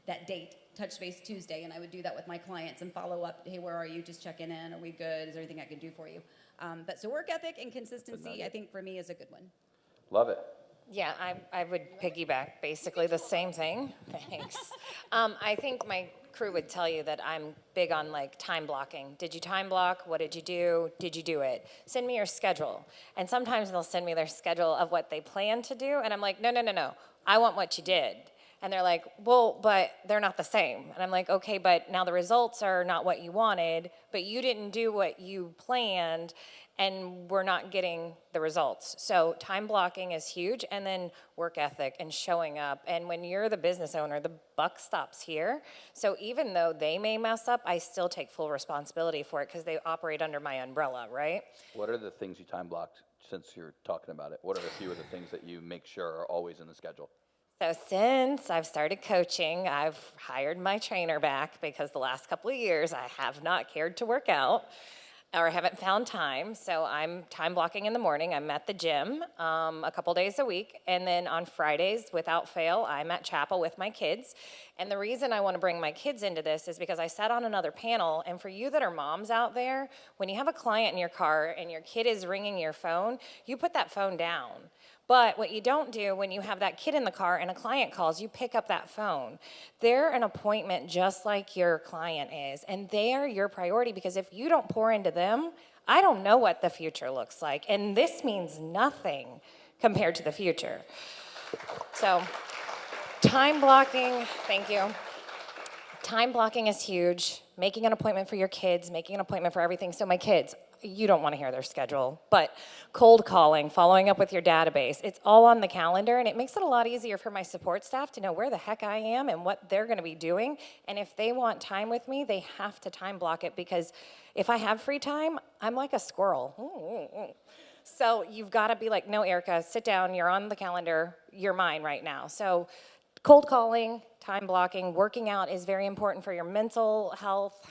that date, touch base Tuesday, and I would do that with my clients and follow up. Hey, where are you? Just checking in. Are we good? Is there anything I can do for you? But so work ethic and consistency, I think for me is a good one. Love it. Yeah, I would piggyback basically the same thing. Thanks. I think my crew would tell you that I'm big on like time blocking. Did you time block? What did you do? Did you do it? Send me your schedule. And sometimes they'll send me their schedule of what they plan to do. And I'm like, no. I want what you did. And they're like, well, but they're not the same. And I'm like, okay, but now the results are not what you wanted, but you didn't do what you planned, and we're not getting the results. So time blocking is huge, and then work ethic and showing up. And when you're the business owner, the buck stops here. So even though they may mess up, I still take full responsibility for it because they operate under my umbrella, right? What are the things you time blocked since you're talking about it? What are a few of the things that you make sure are always in the schedule? So since I've started coaching, I've hired my trainer back because the last couple of years I have not cared to work out or haven't found time. So I'm time blocking in the morning. I'm at the gym a couple days a week. And then on Fridays, without fail, I'm at chapel with my kids. And the reason I want to bring my kids into this is because I sat on another panel. And for you that are moms out there, when you have a client in your car and your kid is ringing your phone, you put that phone down. But what you don't do when you have that kid in the car and a client calls, you pick up that phone. They're an appointment just like your client is, and they are your priority because if you don't pour into them, I don't know what the future looks like, and this means nothing compared to the future. So time blocking, thank you. Time blocking is huge. Making an appointment for your kids, making an appointment for everything. So my kids, you don't want to hear their schedule, but cold calling, following up with your database, it's all on the calendar, and it makes it a lot easier for my support staff to know where the heck I am and what they're going to be doing. And if they want time with me, they have to time block it because if I have free time, I'm like a squirrel. So you've got to be like, no, Erica, sit down. You're on the calendar. You're mine right now. So cold calling, time blocking, working out is very important for your mental health.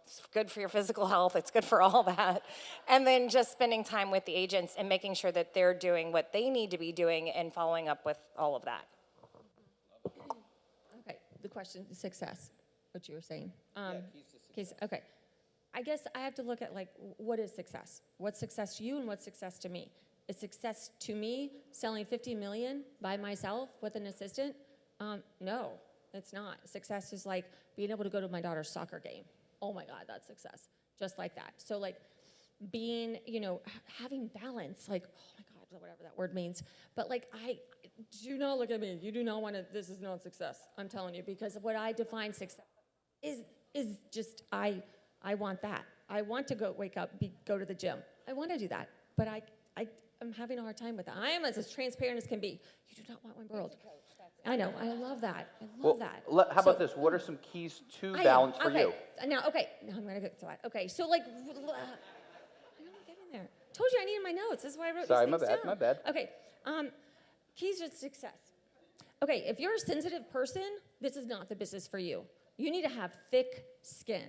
It's good for your physical health. It's good for all that. And then just spending time with the agents and making sure that they're doing what they need to be doing and following up with all of that. Okay, the question is success, what you were saying. Okay. I guess I have to look at like, what is success? What's success to you and what's success to me? Is success to me selling 50 million by myself with an assistant? No, it's not. Success is like being able to go to my daughter's soccer game. Oh my God, that's success. Just like that. So like being, having balance, like, oh my God, whatever that word means. But like, I do not look at me. You do not want to, this is not success. I'm telling you, because what I define success is just, I want that. I want to go wake up, go to the gym. I want to do that. But I'm having a hard time with that. I am as transparent as can be. You do not want my world. I know. I love that. I love that. How about this? What are some keys to balance for you? Now I'm going to get to that. Okay, so like, I don't get in there. Told you I needed my notes. That's why I wrote these things down. My bad. Okay, keys to success. Okay, if you're a sensitive person, this is not the business for you. You need to have thick skin.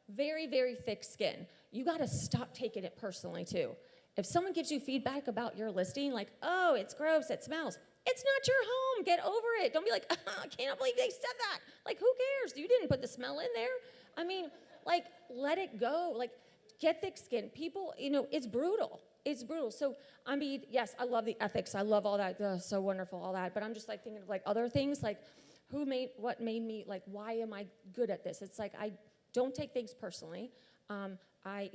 Very, very thick skin. You got to stop taking it personally, too. If someone gives you feedback about your listing, like, oh, it's gross, it smells, it's not your home. Get over it. Don't be like, I can't believe they said that. Like, who cares? You didn't put the smell in there. I mean, like, let it go. Like, get thick skin. People, it's brutal. It's brutal. So, I mean, yes, I love the ethics. I love all that. So wonderful, all that. But I'm just, like, thinking of, like, other things. Like, what made me, like, why am I good at this? It's like, I don't take things personally. I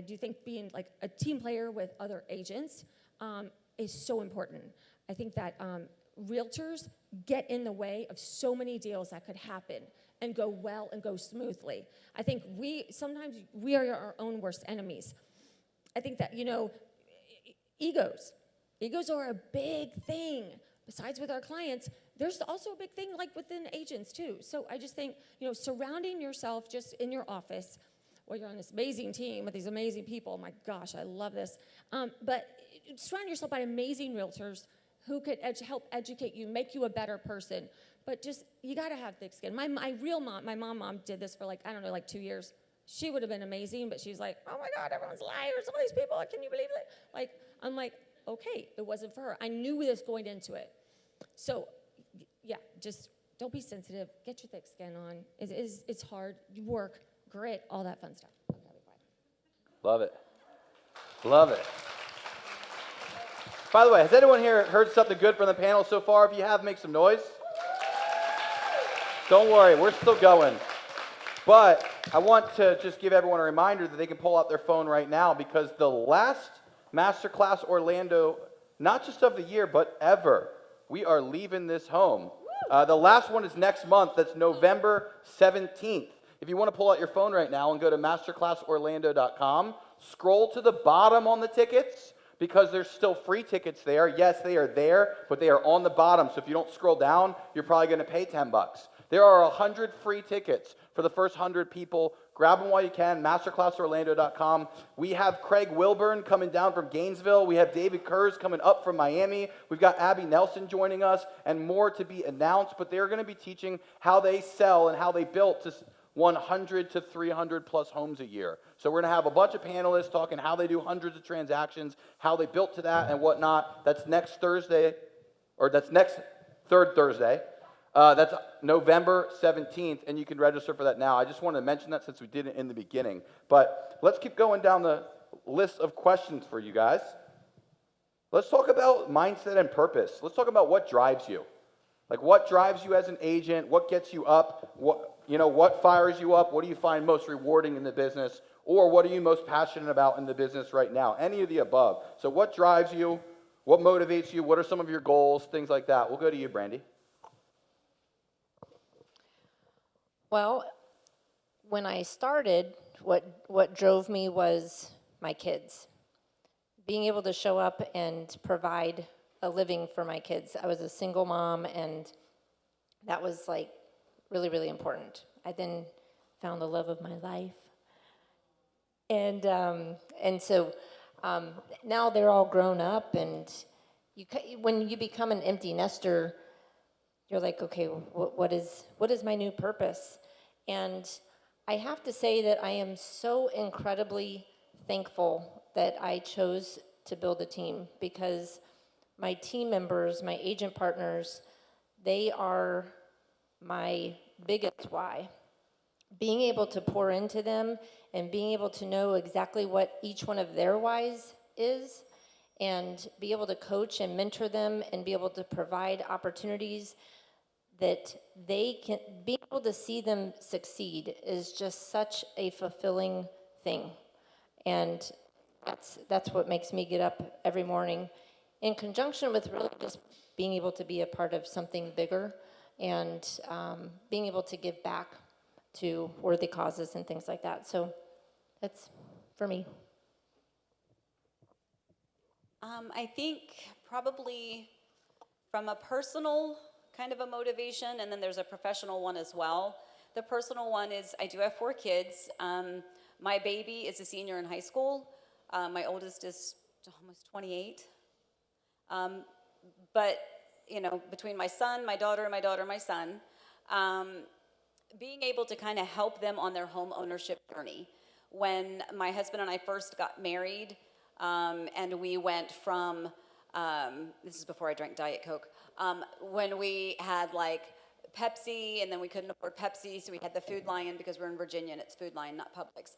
do think being, like, a team player with other agents, is so important. I think that realtors get in the way of so many deals that could happen and go well and go smoothly. I think sometimes we are our own worst enemies. I think that, egos are a big thing. Besides with our clients, there's also a big thing like within agents too. So I just think, surrounding yourself just in your office, well, you're on this amazing team with these amazing people. My gosh, I love this. But surround yourself by amazing realtors who could help educate you, make you a better person. But just, you gotta have thick skin. My real mom, my mom did this for 2 years. She would have been amazing, but she's like, oh my God, everyone's liars, all these people, can you believe it? I'm like, okay, it wasn't for her. I knew this going into it. So, yeah, just don't be sensitive. Get your thick skin on. It's hard. You work, grit, all that fun stuff. Okay, I'll be quiet. Love it. Love it. By the way, has anyone here heard something good from the panel so far? If you have, make some noise. Don't worry, we're still going. But I want to just give everyone a reminder that they can pull out their phone right now, because the last Masterclass Orlando, not just of the year, but ever, we are leaving this home. The last one is next month. That's November 17th. If you want to pull out your phone right now and go to MasterclassOrlando.com, scroll to the bottom on the tickets, because there's still free tickets there. Yes, they are there, but they are on the bottom. So if you don't scroll down, you're probably going to pay $10. There are 100 free tickets for the first 100 people. Grab them while you can, MasterclassOrlando.com. We have Craig Wilburn coming down from Gainesville. We have David Kurz coming up from Miami. We've got Abby Nelson joining us, and more to be announced. But they're going to be teaching how they sell and how they built to 100 to 300 plus homes a year. So we're going to have a bunch of panelists talking how they do hundreds of transactions, how they built to that and whatnot. That's next Thursday, or that's next third Thursday. That's November 17th, and you can register for that now. I just wanted to mention that since we did it in the beginning. But let's keep going down the list of questions for you guys. Let's talk about mindset and purpose. Let's talk about what drives you. Like, what drives you as an agent? What gets you up? What fires you up? What do you find most rewarding in the business? Or what are you most passionate about in the business right now? Any of the above. So what drives you? What motivates you? What are some of your goals? Things like that. We'll go to you, Brandie. Well, when I started, what drove me was my kids. Being able to show up and provide a living for my kids. I was a single mom, and that was really, really important. I then found the love of my life. And so now they're all grown up, and when you become an empty nester, you're like, okay, what is my new purpose? And I have to say that I am so incredibly thankful that I chose to build a team, because my team members, my agent partners, they are my biggest why. Being able to pour into them and being able to know exactly what each one of their whys is, and be able to coach and mentor them and be able to provide opportunities that they can be able to see them succeed is just such a fulfilling thing. And that's what makes me get up every morning, in conjunction with really just being able to be a part of something bigger, and being able to give back to worthy causes and things like that. So that's for me. I think probably from a personal kind of a motivation, and then there's a professional one as well. The personal one is I do have 4 kids. My baby is a senior in high school. My oldest is almost 28. But, between my son, my daughter, my son, being able to kind of help them on their home ownership journey. When my husband and I first got married, and we went from, this is before I drank Diet Coke, when we had Pepsi, and then we couldn't afford Pepsi, so we had the Food Lion, because we're in Virginia and it's Food Lion, not Publix.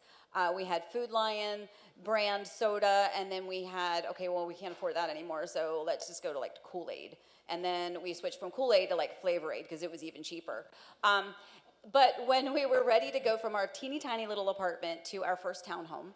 We had Food Lion brand soda, and then we had, okay, well, we can't afford that anymore, so let's just go to Kool-Aid. And then we switched from Kool-Aid to Flavor Aid, because it was even cheaper. But when we were ready to go from our teeny tiny little apartment to our first townhome,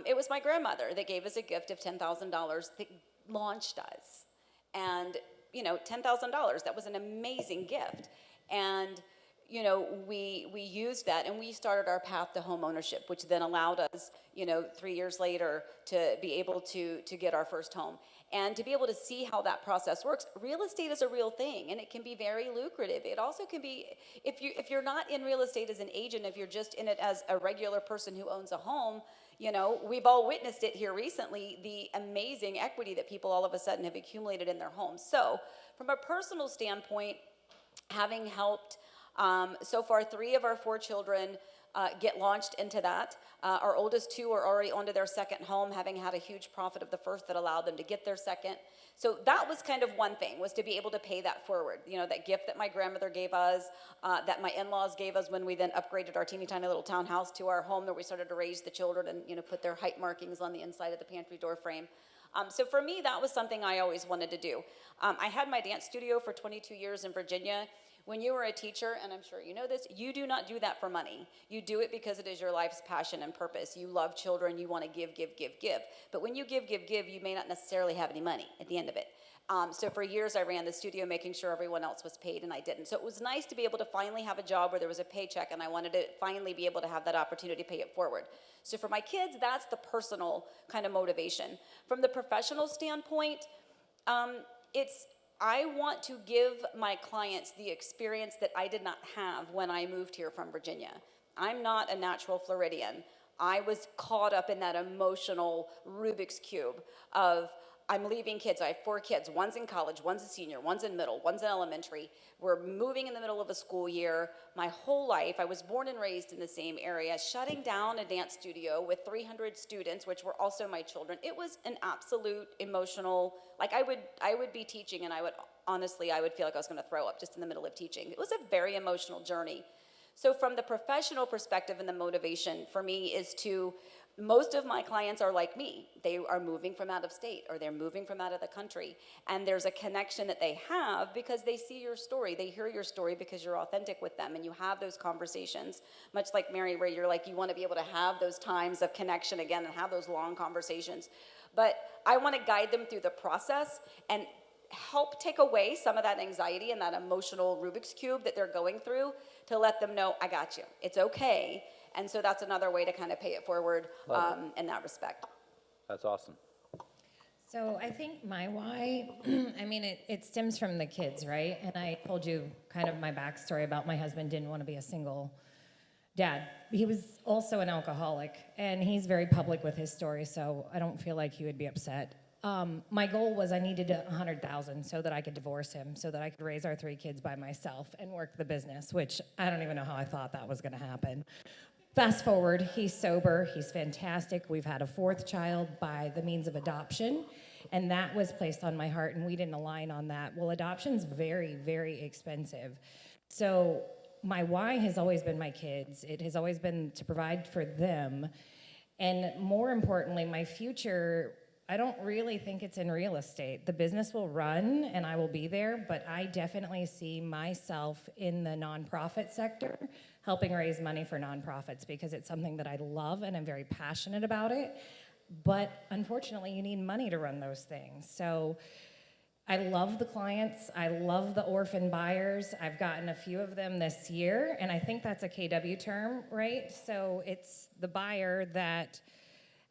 it was my grandmother that gave us a gift of $10,000 that launched us. And, you know, $10,000, that was an amazing gift. And, you know, we used that and we started our path to home ownership, which then allowed us, you know, 3 years later to be able to get our first home. And to be able to see how that process works. Real estate is a real thing and it can be very lucrative. It also can be, if you're not in real estate as an agent, if you're just in it as a regular person who owns a home, you know, we've all witnessed it here recently, the amazing equity that people all of a sudden have accumulated in their homes. So from a personal standpoint, having helped so far 3 of our 4 children get launched into that. Our oldest 2 are already onto their second home, having had a huge profit of the first that allowed them to get their second. So that was kind of one thing, was to be able to pay that forward. You know, that gift that my grandmother gave us, that my in-laws gave us when we then upgraded our teeny tiny little townhouse to our home, where we started to raise the children and, you know, put their height markings on the inside of the pantry door frame. So for me, that was something I always wanted to do. I had my dance studio for 22 years in Virginia. When you were a teacher, and I'm sure you know this, you do not do that for money. You do it because it is your life's passion and purpose. You love children, you want to give, give, give, give. But when you give, give, give, you may not necessarily have any money at the end of it. So for years I ran the studio making sure everyone else was paid and I didn't. So it was nice to be able to finally have a job where there was a paycheck and I wanted to finally be able to have that opportunity to pay it forward. So for my kids, that's the personal kind of motivation. From the professional standpoint, I want to give my clients the experience that I did not have when I moved here from Virginia. I'm not a natural Floridian. I was caught up in that emotional Rubik's Cube of, I'm leaving kids. I have 4 kids. One's in college, one's a senior, one's in middle, one's in elementary. We're moving in the middle of a school year. My whole life, I was born and raised in the same area, shutting down a dance studio with 300 students, which were also my children. It was an absolute emotional, like I would be teaching and I would feel like I was going to throw up just in the middle of teaching. It was a very emotional journey. So from the professional perspective, and the motivation for me is to, most of my clients are like me. They are moving from out of state or they're moving from out of the country. And there's a connection that they have because they see your story. They hear your story because you're authentic with them and you have those conversations. Much like Mary, where you're like, you want to be able to have those times of connection again and have those long conversations. But I want to guide them through the process and help take away some of that anxiety and that emotional Rubik's Cube that they're going through, to let them know, I got you. It's okay. And so that's another way to kind of pay it forward in that respect. That's awesome. So I think my why, I mean, it stems from the kids, right? And I told you kind of my backstory about my husband didn't want to be a single dad. He was also an alcoholic, and he's very public with his story, so I don't feel like he would be upset. My goal was I needed $100,000 so that I could divorce him, so that I could raise our 3 kids by myself and work the business, which I don't even know how I thought that was going to happen. Fast forward, he's sober, he's fantastic. We've had a 4th child by the means of adoption, and that was placed on my heart, and we didn't align on that. Well, adoption's very, very expensive. So my why has always been my kids. It has always been to provide for them. And more importantly, my future, I don't really think it's in real estate. The business will run and I will be there, but I definitely see myself in the nonprofit sector, helping raise money for nonprofits, because it's something that I love and I'm very passionate about it. But unfortunately, you need money to run those things. So I love the clients. I love the orphan buyers. I've gotten a few of them this year, and I think that's a KW term, right? So it's the buyer that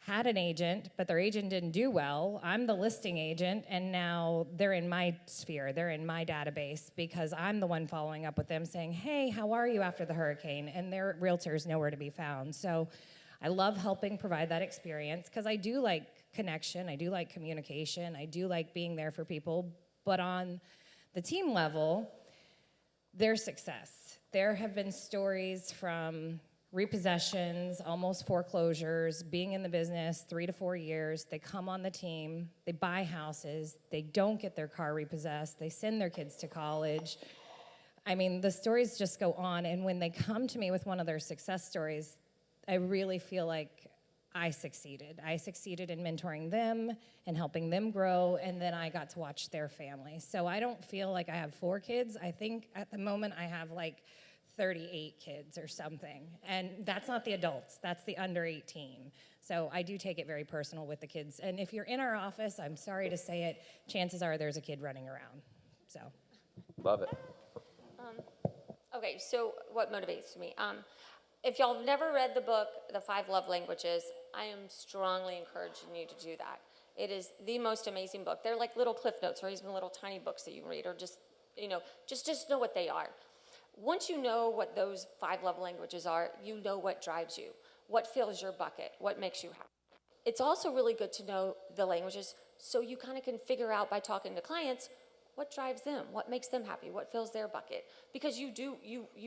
had an agent, but their agent didn't do well. I'm the listing agent, and now they're in my sphere. They're in my database because I'm the one following up with them saying, hey, how are you after the hurricane? And their realtor's nowhere to be found. So I love helping provide that experience because I do like connection. I do like communication. I do like being there for people. But on the team level, their success. There have been stories from repossessions, almost foreclosures, being in the business 3 to 4 years. They come on the team, they buy houses, they don't get their car repossessed, they send their kids to college. I mean, the stories just go on, and when they come to me with one of their success stories, I really feel like I succeeded. I succeeded in mentoring them and helping them grow, and then I got to watch their family. So I don't feel like I have 4 kids. I think at the moment I have like 38 kids or something. And that's not the adults, that's the under 18. So I do take it very personal with the kids. And if you're in our office, I'm sorry to say it, chances are there's a kid running around. So. Love it. Okay, so what motivates me? If y'all have never read the book, The 5 Love Languages, I am strongly encouraging you to do that. It is the most amazing book. They're like little cliff notes or even little tiny books that you read, or just, just know what they are. Once you know what those 5 love languages are, you know what drives you, what fills your bucket, what makes you happy. It's also really good to know the languages so you kind of can figure out by talking to clients what drives them, what makes them happy, what fills their bucket. Because you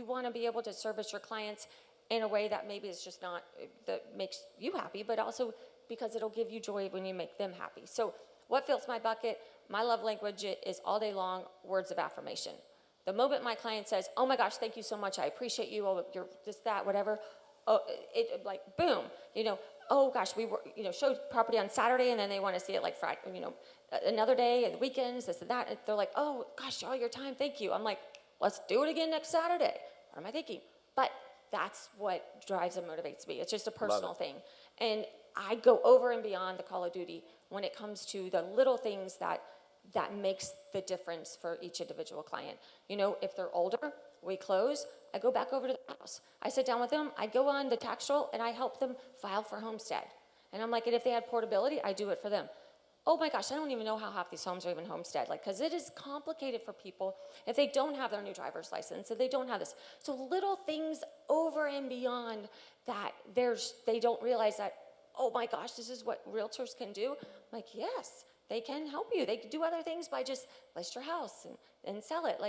want to be able to service your clients in a way that maybe is just not, that makes you happy, but also because it'll give you joy when you make them happy. So what fills my bucket? My love language is all day long words of affirmation. The moment my client says, oh my gosh, thank you so much, I appreciate you, oh, you're this, that, whatever, oh, it like, boom, oh gosh, we were, showed property on Saturday and then they want to see it like Friday, another day and the weekends, this and that. And they're like, oh gosh, all your time, thank you. I'm like, let's do it again next Saturday. What am I thinking? But that's what drives and motivates me. It's just a personal thing. And I go over and beyond the Call of Duty when it comes to the little things that makes the difference for each individual client. If they're older, we close, I go back over to the house. I sit down with them, I go on the tax roll, and I help them file for homestead. And I'm like, and if they had portability, I do it for them. Oh my gosh, I don't even know how half these homes are even homestead, because it is complicated for people if they don't have their new driver's license, if they don't have this. So little things over and beyond that, they don't realize that, oh my gosh, this is what realtors can do. I'm like, yes, they can help you. They can do other things by just list your house and sell it.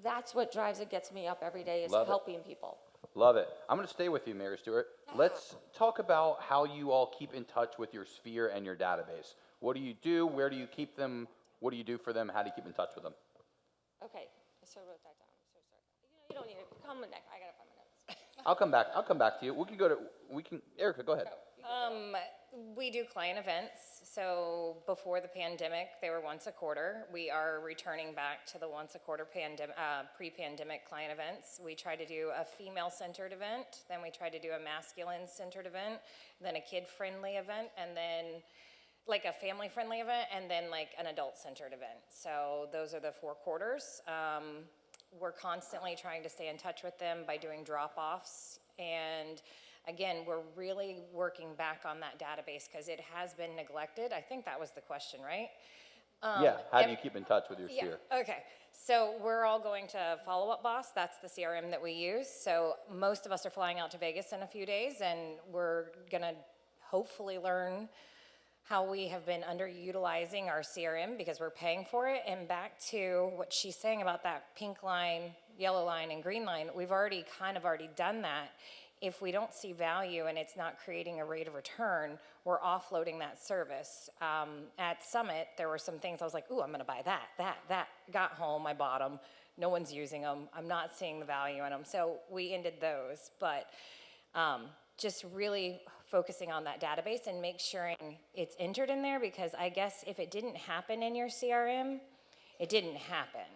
That's what drives it, gets me up every day, is helping people. Love it. I'm going to stay with you, MaryStuart. Let's talk about how you all keep in touch with your sphere and your database. What do you do? Where do you keep them? What do you do for them? How do you keep in touch with them? Okay, so I wrote that down. I'm so sorry. You don't need to come next. I got to find my notes. I'll come back to you. Erica, go ahead. We do client events. So before the pandemic, they were once a quarter. We are returning back to the once a quarter pre-pandemic client events. We try to do a female-centered event, then we try to do a masculine-centered event, then a kid-friendly event, and then like a family-friendly event, and then like an adult-centered event. So those are the 4 quarters. We're constantly trying to stay in touch with them by doing drop-offs, and again, we're really working back on that database because it has been neglected. I think that was the question, right? Yeah, how do you keep in touch with your sphere? Okay, so we're all going to Follow Up Boss. That's the CRM that we use. So most of us are flying out to Vegas in a few days, and we're going to hopefully learn how we have been underutilizing our CRM because we're paying for it. And back to what she's saying about that pink line, yellow line, and green line, we've already done that. If we don't see value and it's not creating a rate of return, we're offloading that service. At Summit, there were some things I was like, ooh, I'm gonna buy that. Got home, I bought them. No one's using them. I'm not seeing the value in them. So we ended those, but just really focusing on that database and make sure it's entered in there, because I guess if it didn't happen in your CRM, it didn't happen.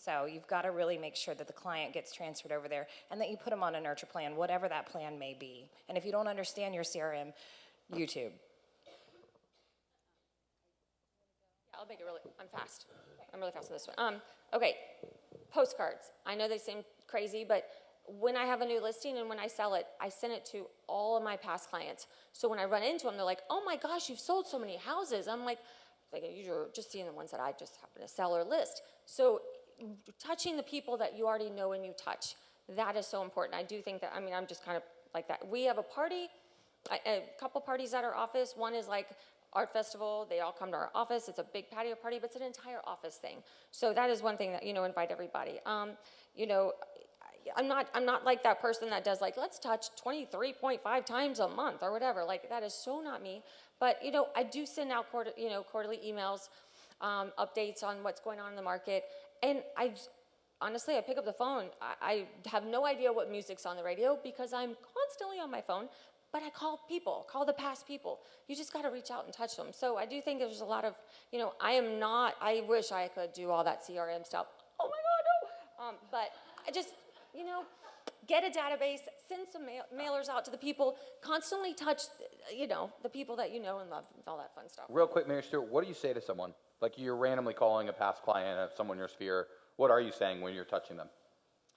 So you've got to really make sure that the client gets transferred over there and that you put them on a nurture plan, whatever that plan may be. And if you don't understand your CRM, YouTube. Yeah, I'll make it really, I'm fast. I'm really fast on this one. Okay, postcards. I know they seem crazy, but when I have a new listing and when I sell it, I send it to all of my past clients. So when I run into them, they're like, oh my gosh, you've sold so many houses. I'm like, you're just seeing the ones that I just happen to sell or list. So touching the people that you already know and you touch, that is so important. I do think that, I'm just kind of like that. We have a party, a couple parties at our office. One is like art festival. They all come to our office. It's a big patio party, but it's an entire office thing. So that is one thing that, invite everybody. I'm not like that person that does like, let's touch 23.5 times a month or whatever. Like, that is so not me. But, I do send out quarterly emails, updates on what's going on in the market. And honestly, I pick up the phone. I have no idea what music's on the radio because I'm constantly on my phone, but I call the past people. You just got to reach out and touch them. So I do think there's a lot of, I wish I could do all that CRM stuff. Oh my God, no. But I just, get a database, send some mailers out to the people, constantly touch, the people that you know and love, and all that fun stuff. Real quick, MaryStuart, what do you say to someone? Like you're randomly calling a past client, someone in your sphere. What are you saying when you're touching them?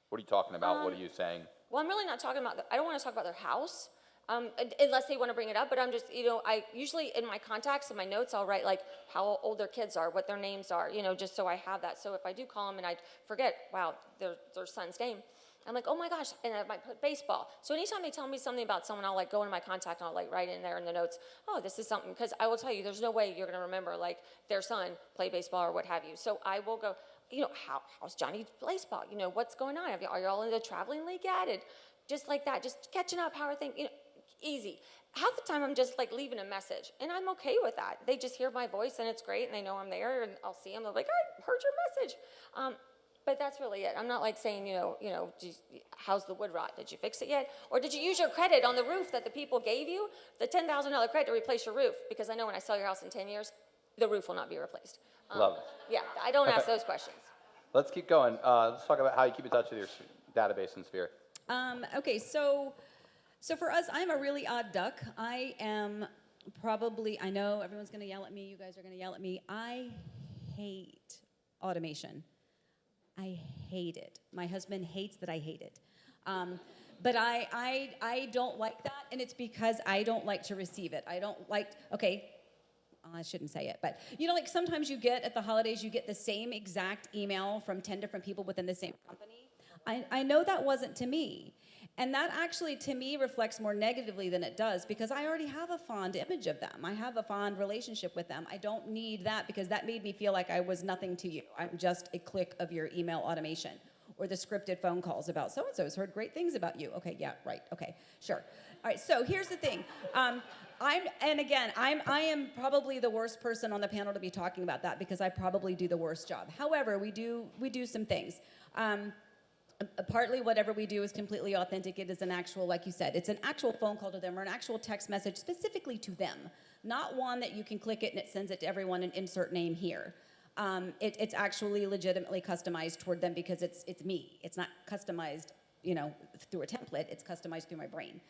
What are you talking about? What are you saying? Well, I'm really not talking about, I don't want to talk about their house, unless they want to bring it up, but I'm just, I usually in my contacts and my notes, I'll write like how old their kids are, what their names are, just so I have that. So if I do call them and I forget, wow, their son's name, I'm like, oh my gosh, and I might put baseball. So anytime they tell me something about someone, I'll like go into my contact and I'll like write in there in the notes, oh, this is something, because I will tell you, there's no way you're going to remember like their son played baseball or what have you. So I will go, how's Johnny baseball? What's going on? Are y'all in the traveling league yet? And just like that, just catching up, how are things, easy. Half the time I'm just like leaving a message, and I'm okay with that. They just hear my voice and it's great, and they know I'm there, and I'll see them. They're like, I heard your message. But that's really it. I'm not like saying, geez, how's the wood rot? Did you fix it yet? Or did you use your credit on the roof that the people gave you? The $10,000 credit to replace your roof, because I know when I sell your house in 10 years, the roof will not be replaced. Love it. Yeah, I don't ask those questions. Let's keep going. Let's talk about how you keep in touch with your database and sphere. Okay, so for us, I'm a really odd duck. I am probably, I know everyone's going to yell at me. You guys are going to yell at me. I hate automation. I hate it. My husband hates that I hate it. But I don't like that, and it's because I don't like to receive it. I don't like, okay, I shouldn't say it, but like sometimes you get at the holidays, you get the same exact email from 10 different people within the same company. I know that wasn't to me. And that actually, to me, reflects more negatively than it does, because I already have a fond image of them. I have a fond relationship with them. I don't need that, because that made me feel like I was nothing to you. I'm just a click of your email automation, or the scripted phone calls about so-and-so's heard great things about you. Okay, yeah, right, okay, sure. All right, so here's the thing. I am probably the worst person on the panel to be talking about that, because I probably do the worst job. However, we do some things. Partly whatever we do is completely authentic. It is an actual, like you said, it's an actual phone call to them, or an actual text message specifically to them, not one that you can click it and it sends it to everyone and insert name here. It's actually legitimately customized toward them, because it's me. It's not customized, through a template. It's customized through my brain.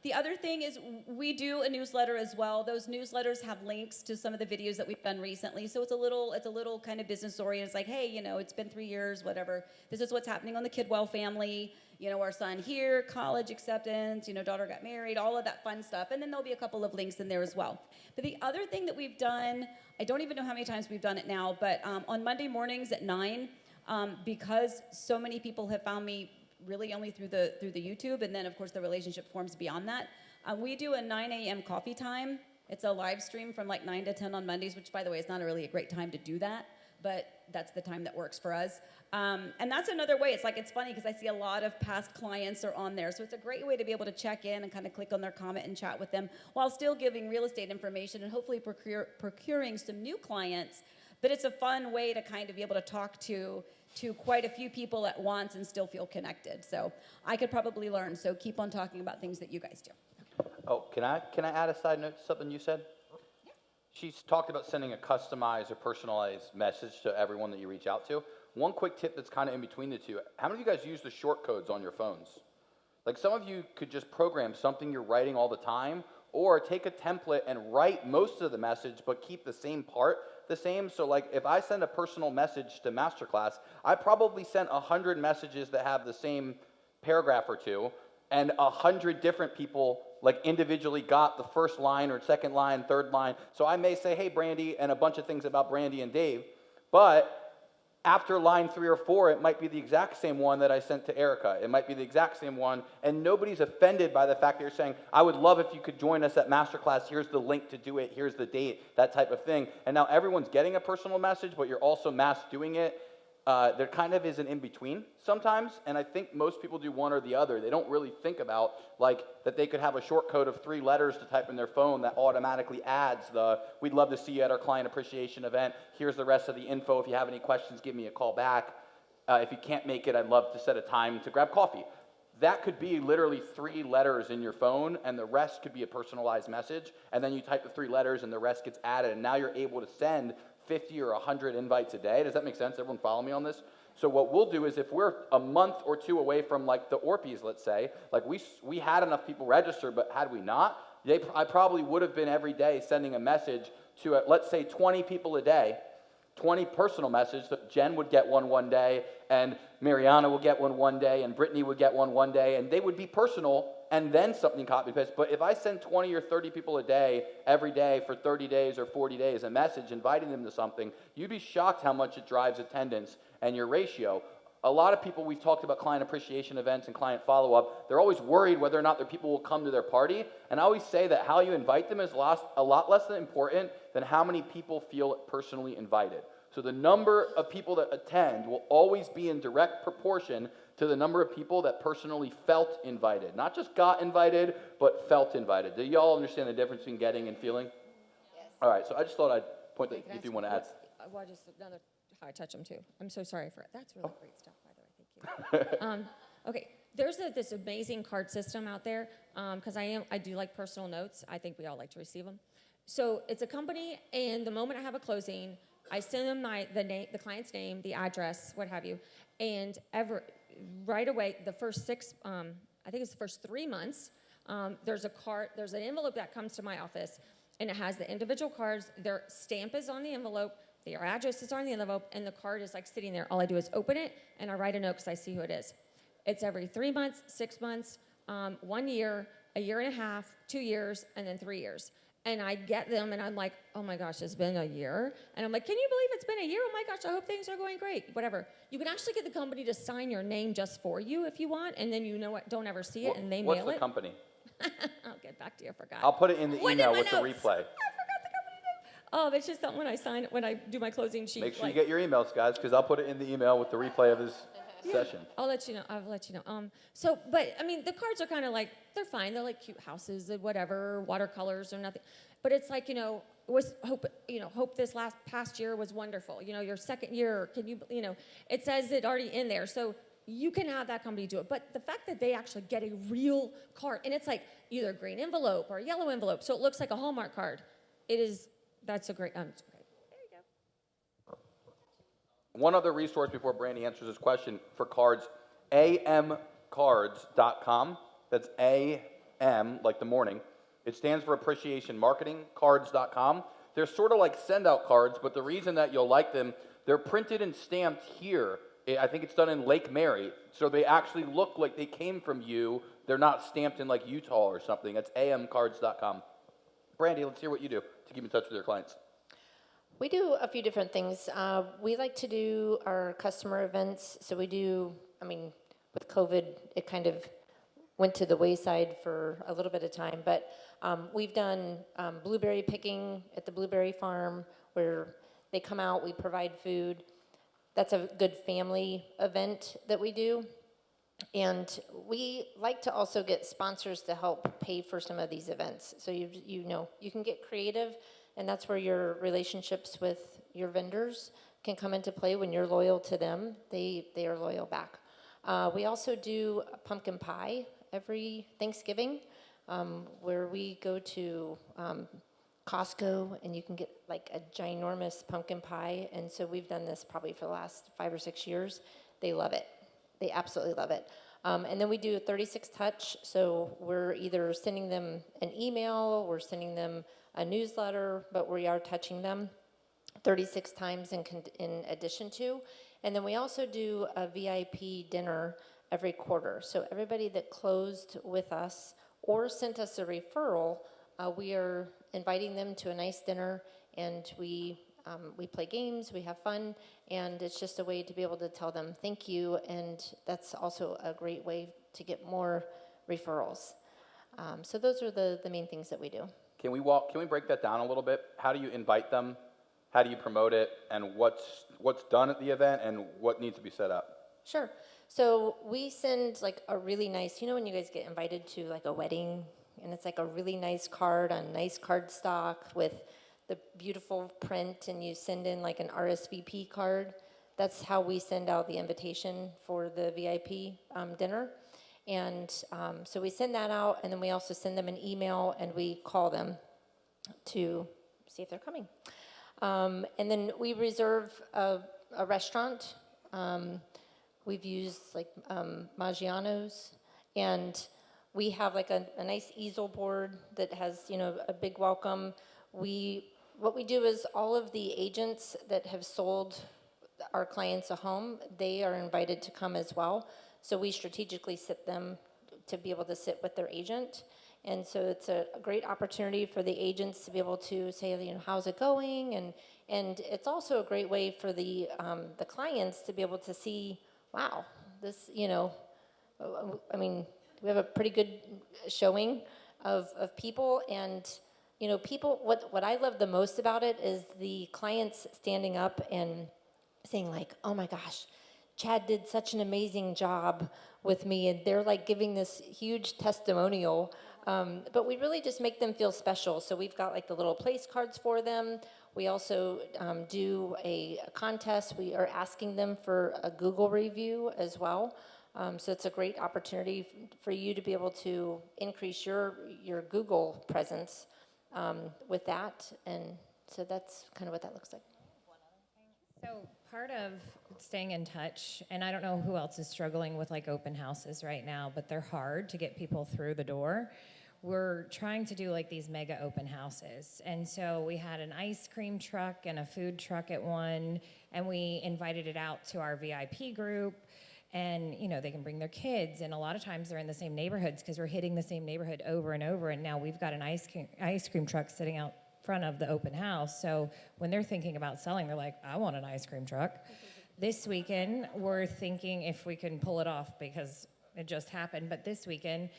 The other thing is we do a newsletter as well. Those newsletters have links to some of the videos that we've done recently. So it's a little kind of business oriented. It's like, hey, it's been 3 years, whatever. This is what's happening on the Kidwell family. Our son here, college acceptance, daughter got married, all of that fun stuff. And then there'll be a couple of links in there as well. But the other thing that we've done, I don't even know how many times we've done it now, but on Monday mornings at 9, because so many people have found me really only through the YouTube, and then of course the relationship forms beyond that. We do a 9 a.m. coffee time. It's a live stream from like 9 to 10 on Mondays, which by the way is not really a great time to do that, but that's the time that works for us. And that's another way. It's funny because I see a lot of past clients are on there, so it's a great way to be able to check in and kind of click on their comment and chat with them while still giving real estate information and hopefully procuring some new clients. But it's a fun way to kind of be able to talk to quite a few people at once and still feel connected. So I could probably learn. So keep on talking about things that you guys do. Oh, can I add a side note to something you said? Yeah. She's talked about sending a customized or personalized message to everyone that you reach out to. One quick tip that's kind of in between the two. How many of you guys use the short codes on your phones? Like some of you could just program something you're writing all the time, or take a template and write most of the message but keep the same part the same. So like if I send a personal message to Masterclass, I probably sent 100 messages that have the same paragraph or two, and 100 different people like individually got the first line or second line, third line. So I may say, hey, Brandie, and a bunch of things about Brandie and Dave, but after line 3 or 4, it might be the exact same one that I sent to Erica. It might be the exact same one, and nobody's offended by the fact that you're saying, I would love if you could join us at Masterclass. Here's the link to do it. Here's the date, that type of thing. And now everyone's getting a personal message, but you're also mass doing it. There kind of is an in-between sometimes, and I think most people do one or the other. They don't really think about like that they could have a short code of 3 letters to type in their phone that automatically adds the, we'd love to see you at our client appreciation event. Here's the rest of the info. If you have any questions, give me a call back. If you can't make it, I'd love to set a time to grab coffee. That could be literally 3 letters in your phone, and the rest could be a personalized message, and then you type the 3 letters and the rest gets added, and now you're able to send 50 or 100 invites a day. Does that make sense? Everyone follow me on this? So what we'll do is if we're a month or two away from like the Orpies, let's say, like we had enough people register, but had we not, I probably would have been every day sending a message to, let's say, 20 people a day, 20 personal messages. That Jen would get one day, and Mariana would get one day, and Brittany would get one day, and they would be personal, and then something copy paste. But if I send 20 or 30 people a day, every day for 30 days or 40 days, a message inviting them to something, you'd be shocked how much it drives attendance and your ratio. A lot of people, we've talked about client appreciation events and client follow-up, they're always worried whether or not their people will come to their party. And I always say that how you invite them is a lot less than important than how many people feel personally invited. So the number of people that attend will always be in direct proportion to the number of people that personally felt invited. Not just got invited, but felt invited. Do y'all understand the difference between getting and feeling? Yes. All right, so I just thought I'd point that if you want to add. Well, just another how I touch them too. I'm so sorry for it. That's really great stuff, by the way. Thank you. Okay, there's this amazing card system out there because I do like personal notes. I think we all like to receive them. So it's a company, and the moment I have a closing, I send them the client's name, the address, what have you, and right away, the first I think it's the first 3 months, there's an envelope that comes to my office, and it has the individual cards. Their stamp is on the envelope, their address is on the envelope, and the card is like sitting there. All I do is open it, and I write a note because I see who it is. It's every 3 months, 6 months, 1 year, a year and a half, 2 years, and then 3 years. And I get them, and I'm like, oh my gosh, it's been a year. And I'm like, can you believe it's been a year? Oh my gosh, I hope things are going great. Whatever. You can actually get the company to sign your name just for you if you want, and then you know what, don't ever see it, and they mail it. What's the company? I'll get back to you, I forgot. I'll put it in the email with the replay. Oh, that's just something when I do my closing sheet. Make sure you get your emails, guys, because I'll put it in the email with the replay of this session. I'll let you know. But I mean, the cards are kind of like, they're fine. They're like cute houses and whatever, watercolors or nothing. But it's like, hope this past year was wonderful. Your second year, it says it already in there. So you can have that company do it. But the fact that they actually get a real card, and it's like either a green envelope or a yellow envelope, so it looks like a Hallmark card. That's a great, it's great. There you go. One other resource before Brandie answers this question for cards, amcards.com. That's AM, like the morning. It stands for Appreciation Marketing, cards.com. They're sort of like send-out cards, but the reason that you'll like them, they're printed and stamped here. I think it's done in Lake Mary, so they actually look like they came from you. They're not stamped in like Utah or something. That's amcards.com. Brandie, let's hear what you do to keep in touch with your clients. We do a few different things. We like to do our customer events. So we do, with COVID, it kind of went to the wayside for a little bit of time. But we've done blueberry picking at the blueberry farm where they come out, we provide food. That's a good family event that we do. And we like to also get sponsors to help pay for some of these events. So you can get creative, and that's where your relationships with your vendors can come into play. When you're loyal to them, they are loyal back. We also do a pumpkin pie every Thanksgiving, where we go to Costco, and you can get like a ginormous pumpkin pie. And so we've done this probably for the last 5 or 6 years. They love it. They absolutely love it. And then we do a 36 touch. So we're either sending them an email, we're sending them a newsletter, but we are touching them 36 times in addition to. And then we also do a VIP dinner every quarter. So everybody that closed with us or sent us a referral, we are inviting them to a nice dinner, and we play games, we have fun, and it's just a way to be able to tell them thank you, and that's also a great way to get more referrals. So those are the main things that we do. Can we break that down a little bit? How do you invite them? How do you promote it? And what's done at the event, and what needs to be set up? Sure. So we send like a really nice, when you guys get invited to like a wedding, and it's like a really nice card on nice cardstock with the beautiful print, and you send in like an RSVP card. That's how we send out the invitation for the VIP dinner. And so we send that out, and then we also send them an email, and we call them to see if they're coming. And then we reserve a restaurant We've used like Maggiano's, and we have like a nice easel board that has, you know, a big welcome. What we do is all of the agents that have sold our clients a home, they are invited to come as well. So we strategically sit them to be able to sit with their agent. And so it's a great opportunity for the agents to be able to say, you know, how's it going? And it's also a great way for the clients to be able to see, wow, this, you know, I mean, we have a pretty good showing of people, and, you know, people, what I love the most about it is the clients standing up and saying like, oh my gosh, Chad did such an amazing job with me, and they're like giving this huge testimonial. But we really just make them feel special. So we've got like the little place cards for them. We also do a contest. We are asking them for a Google review as well. So it's a great opportunity for you to be able to increase your Google presence with that. And so that's kind of what that looks like. So part of staying in touch, and I don't know who else is struggling with like open houses right now, but they're hard to get people through the door. We're trying to do like these mega open houses. And so we had an ice cream truck and a food truck at one, and we invited it out to our VIP group. And, you know, they can bring their kids, and a lot of times they're in the same neighborhoods because we're hitting the same neighborhood over and over. And now we've got an ice cream truck sitting out front of the open house. So when they're thinking about selling, they're like, I want an ice cream truck. This weekend, we're thinking if we can pull it off because it just happened. But this weekend,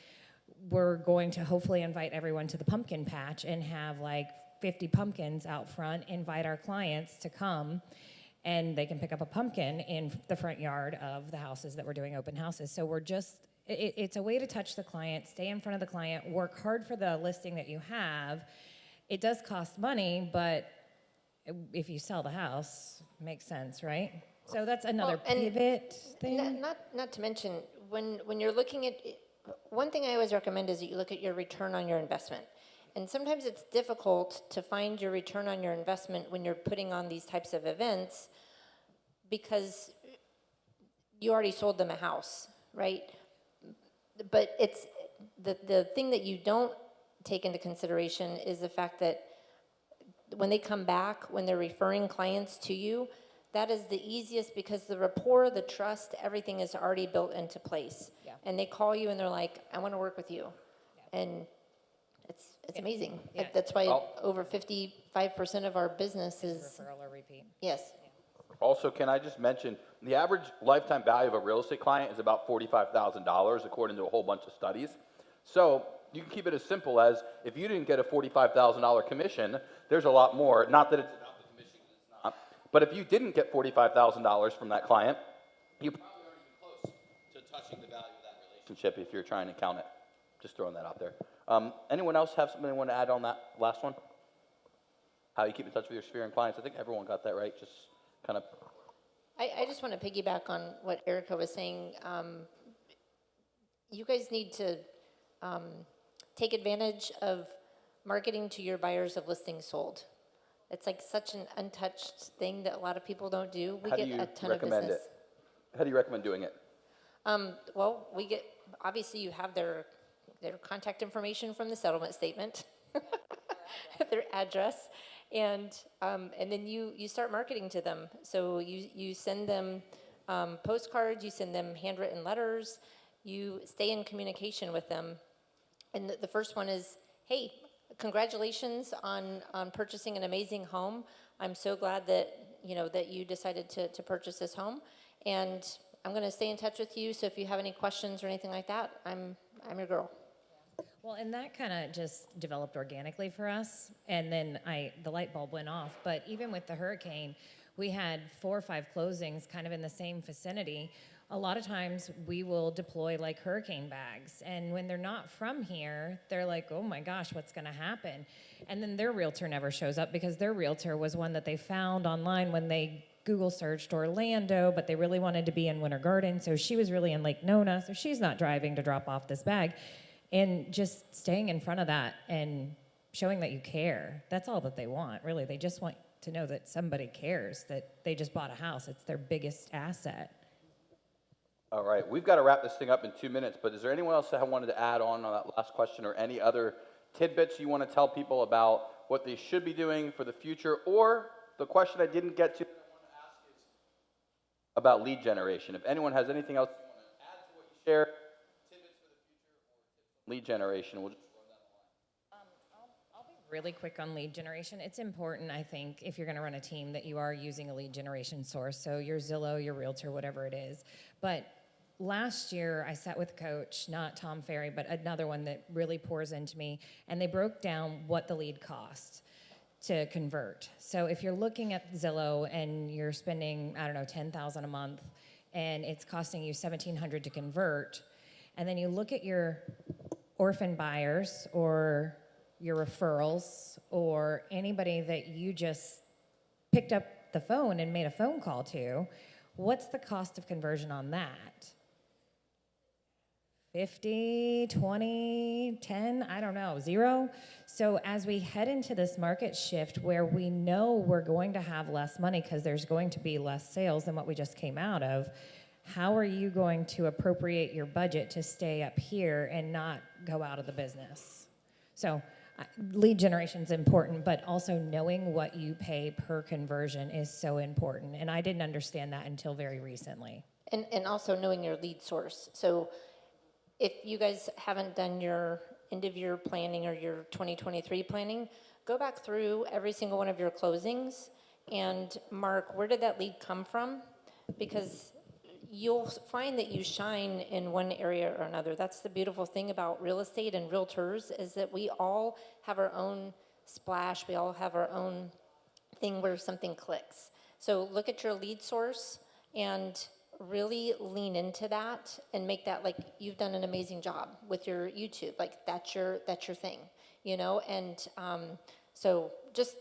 we're going to hopefully invite everyone to the pumpkin patch and have like 50 pumpkins out front, invite our clients to come, and they can pick up a pumpkin in the front yard of the houses that we're doing open houses. So we're just, it's a way to touch the client, stay in front of the client, work hard for the listing that you have. It does cost money, but if you sell the house, it makes sense, right? So that's another pivot thing. Not to mention, when you're looking at, one thing I always recommend is that you look at your return on your investment. And sometimes it's difficult to find your return on your investment when you're putting on these types of events because you already sold them a house, right? But it's the thing that you don't take into consideration is the fact that when they come back, when they're referring clients to you, that is the easiest because the rapport, the trust, everything is already built into place. Yeah. And they call you and they're like, I want to work with you. Yeah. And it's amazing. Yeah. That's why over 55% of our business is referral or repeat. Yes. Also, can I just mention, the average lifetime value of a real estate client is about $45,000 according to a whole bunch of studies. So you can keep it as simple as if you didn't get a $45,000 commission, there's a lot more. Not that it's about the commission, it's not. But if you didn't get $45,000 from that client, you probably aren't even close to touching the value of that relationship if you're trying to count it. Just throwing that out there. Anyone else have something they want to add on that last one? How you keep in touch with your sphere and clients? I think everyone got that right. Just kind of. I just want to piggyback on what Erica was saying. You guys need to take advantage of marketing to your buyers of listings sold. It's like such an untouched thing that a lot of people don't do. We get a ton of business. How do you recommend doing it? Well, we get, obviously you have their contact information from the settlement statement, their address, and then you start marketing to them. So you send them postcards, you send them handwritten letters, you stay in communication with them. And the first one is, hey, congratulations on purchasing an amazing home. I'm so glad that you decided to purchase this home, and I'm going to stay in touch with you. So if you have any questions or anything like that, I'm your girl. Well, and that kind of just developed organically for us, and then the light bulb went off. But even with the hurricane, we had 4 or 5 closings kind of in the same vicinity. A lot of times we will deploy like hurricane bags, and when they're not from here, they're like, oh my gosh, what's going to happen? And then their realtor never shows up because their realtor was one that they found online when they Google searched Orlando, but they really wanted to be in Winter Garden, so she was really in Lake Nona, so she's not driving to drop off this bag. And just staying in front of that and showing that you care. That's all that they want, really. They just want to know that somebody cares, that they just bought a house. It's their biggest asset. All right, we've got to wrap this thing up in 2 minutes, but is there anyone else that wanted to add on that last question, or any other tidbits you want to tell people about what they should be doing for the future? Or the question I didn't get to that I want to ask is about lead generation. If anyone has anything else you want to add to what you shared, tidbits for the future, or lead generation, we'll just run that line. I'll be really quick on lead generation. It's important, I think, if you're going to run a team, that you are using a lead generation source. So your Zillow, your Realtor, whatever it is. But last year, I sat with a coach, not Tom Ferry, but another one that really pours into me, and they broke down what the lead costs to convert. So if you're looking at Zillow and you're spending, I don't know, $10,000 a month, and it's costing you $1,700 to convert, and then you look at your orphan buyers or your referrals or anybody that you just picked up the phone and made a phone call to, what's the cost of conversion on that? 50, 20, 10, I don't know, 0. So as we head into this market shift where we know we're going to have less money because there's going to be less sales than what we just came out of, how are you going to appropriate your budget to stay up here and not go out of the business? So lead generation is important, but also knowing what you pay per conversion is so important. And I didn't understand that until very recently. And also knowing your lead source. So if you guys haven't done your end of year planning or your 2023 planning, go back through every single one of your closings and mark, where did that lead come from? Because you'll find that you shine in one area or another. That's the beautiful thing about real estate and realtors, is that we all have our own splash. We all have our own thing where something clicks. So look at your lead source and really lean into that and make that, like, you've done an amazing job with your YouTube. Like, that's your thing, you know? And so just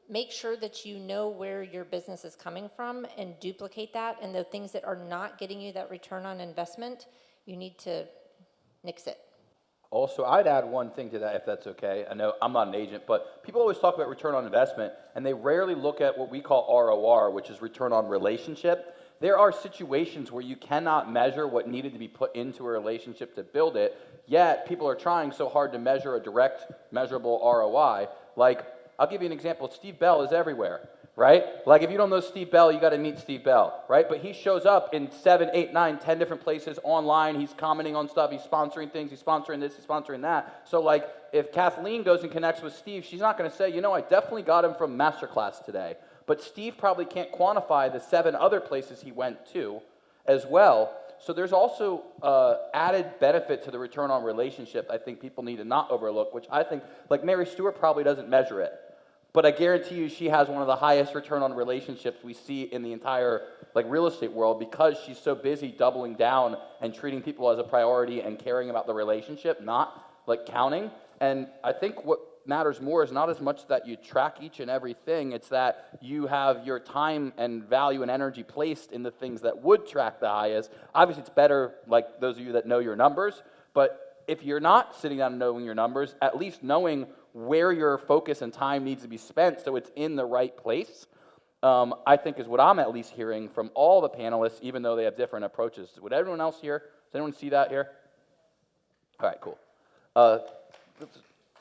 make sure that you know where your business is coming from and duplicate that. And the things that are not getting you that return on investment, you need to nix it. Also, I'd add one thing to that, if that's okay. I know I'm not an agent, but people always talk about return on investment, and they rarely look at what we call ROR, which is return on relationship. There are situations where you cannot measure what needed to be put into a relationship to build it, yet people are trying so hard to measure a direct, measurable ROI. Like, I'll give you an example. Steve Bell is everywhere, right? Like, if you don't know Steve Bell, you got to meet Steve Bell, right? But he shows up in 7, 8, 9, 10 different places online. He's commenting on stuff. He's sponsoring things. He's sponsoring this. He's sponsoring that. So, like, if Kathleen goes and connects with Steve, she's not going to say, you know, I definitely got him from MasterClass today. But Steve probably can't quantify the 7 other places he went to as well. So there's also added benefit to the return on relationship I think people need to not overlook, which I think, like, MaryStuart probably doesn't measure it. But I guarantee you she has one of the highest return on relationships we see in the entire, like, real estate world, because she's so busy doubling down and treating people as a priority and caring about the relationship, not, like, counting. And I think what matters more is not as much that you track each and everything, it's that you have your time and value and energy placed in the things that would track the highest. Obviously, it's better, like those of you that know your numbers, but if you're not sitting down and knowing your numbers, at least knowing where your focus and time needs to be spent so it's in the right place, I think is what I'm at least hearing from all the panelists, even though they have different approaches. Would everyone else here? Does anyone see that here? All right, cool.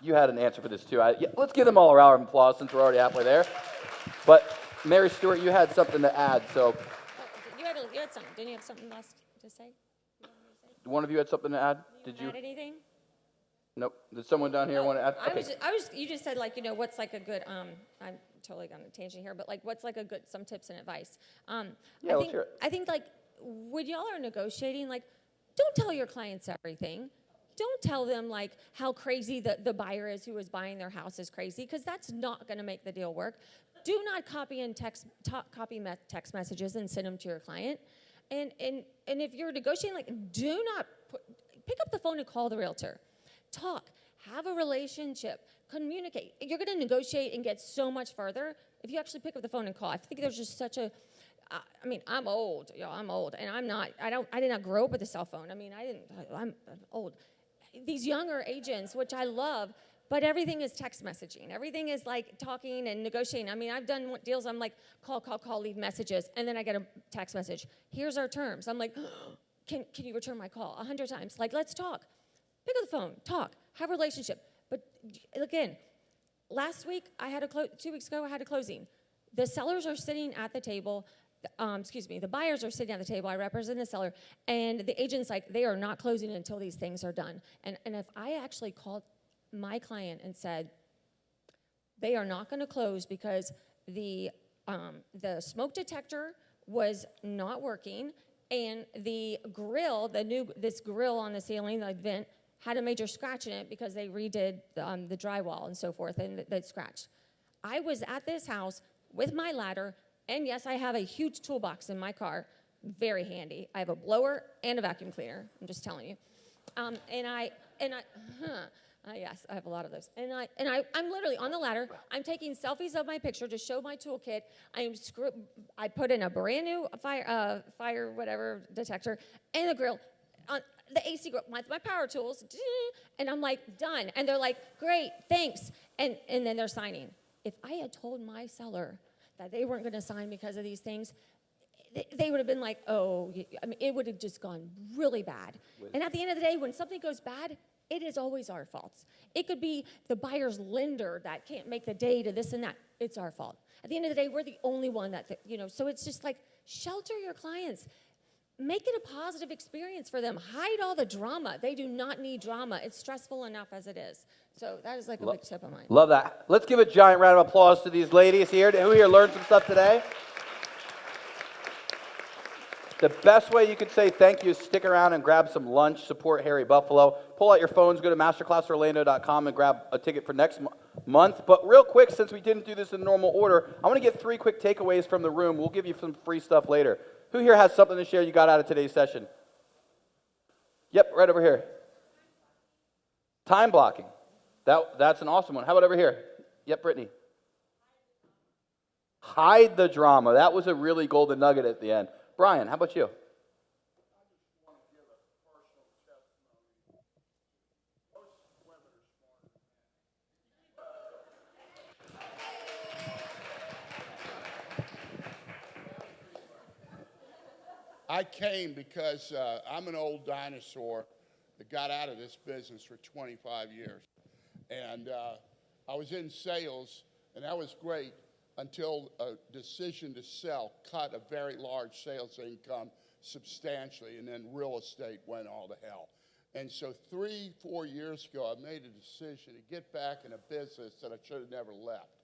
You had an answer for this too. Yeah, let's give them all a round of applause since we're already halfway there. But MaryStuart, you had something to add, so. You had something. Didn't you have something last to say? One of you had something to add? Did you? Add anything? Nope. Did someone down here want to add? Okay. You just said, like, you know, what's like a good, I'm totally on a tangent here, but like, what's like a good, some tips and advice. Yeah, let's hear it. I think, like, when y'all are negotiating, like, don't tell your clients everything. Don't tell them, like, how crazy the buyer is who is buying their house is crazy, because that's not going to make the deal work. Do not copy text messages and send them to your client. And if you're negotiating, like, do not pick up the phone and call the realtor. Talk. Have a relationship. Communicate. You're going to negotiate and get so much further if you actually pick up the phone and call. I think there's just such a I mean, I'm old, y'all. I'm old, and I did not grow up with a cell phone. I mean, I'm old. These younger agents, which I love, but everything is text messaging. Everything is like talking and negotiating. I mean, I've done deals, I'm like, call, leave messages, and then I get a text message. Here's our terms. I'm like, can you return my call 100 times? Like, let's talk. Pick up the phone, talk, have a relationship. But again, last week, 2 weeks ago, I had a closing. The sellers are sitting at the table. The buyers are sitting at the table. I represent the seller. And the agent's like, they are not closing until these things are done. And if I actually called my client and said, they are not going to close because the smoke detector was not working, and the grill, this grill on the ceiling, the vent, had a major scratch in it because they redid the drywall and so forth, and that scratched. I was at this house with my ladder, and yes, I have a huge toolbox in my car, very handy. I have a blower and a vacuum cleaner. I'm just telling you. Yes, I have a lot of those. I'm literally on the ladder. I'm taking selfies of my picture to show my toolkit. I put in a brand new fire whatever detector and the grill. The AC grill, my power tools, and I'm like, done. And they're like, great, thanks. And then they're signing. If I had told my seller that they weren't going to sign because of these things, they would have been like, oh, I mean, it would have just gone really bad. And at the end of the day, when something goes bad, it is always our fault. It could be the buyer's lender that can't make the day to this and that. It's our fault. At the end of the day, we're the only one that, so it's just like, shelter your clients. Make it a positive experience for them. Hide all the drama. They do not need drama. It's stressful enough as it is. So that is like a big tip of mine. Love that. Let's give a giant round of applause to these ladies here. Who here learned some stuff today? The best way you could say thank you is stick around and grab some lunch, support Harry Buffalo. Pull out your phones, go to MasterclassOrlando.com and grab a ticket for next month. But real quick, since we didn't do this in normal order, I want to get 3 quick takeaways from the room. We'll give you some free stuff later. Who here has something to share you got out of today's session? Yep, right over here. Time blocking. That's an awesome one. How about over here? Yep, Brittany. Hide the drama. That was a really golden nugget at the end. Brian, how about you? I came because I'm an old dinosaur that got out of this business for 25 years. And I was in sales, and that was great until a decision to sell cut a very large sales income substantially, and then real estate went all to hell. And so 3-4 years ago, I made a decision to get back in a business that I should have never left.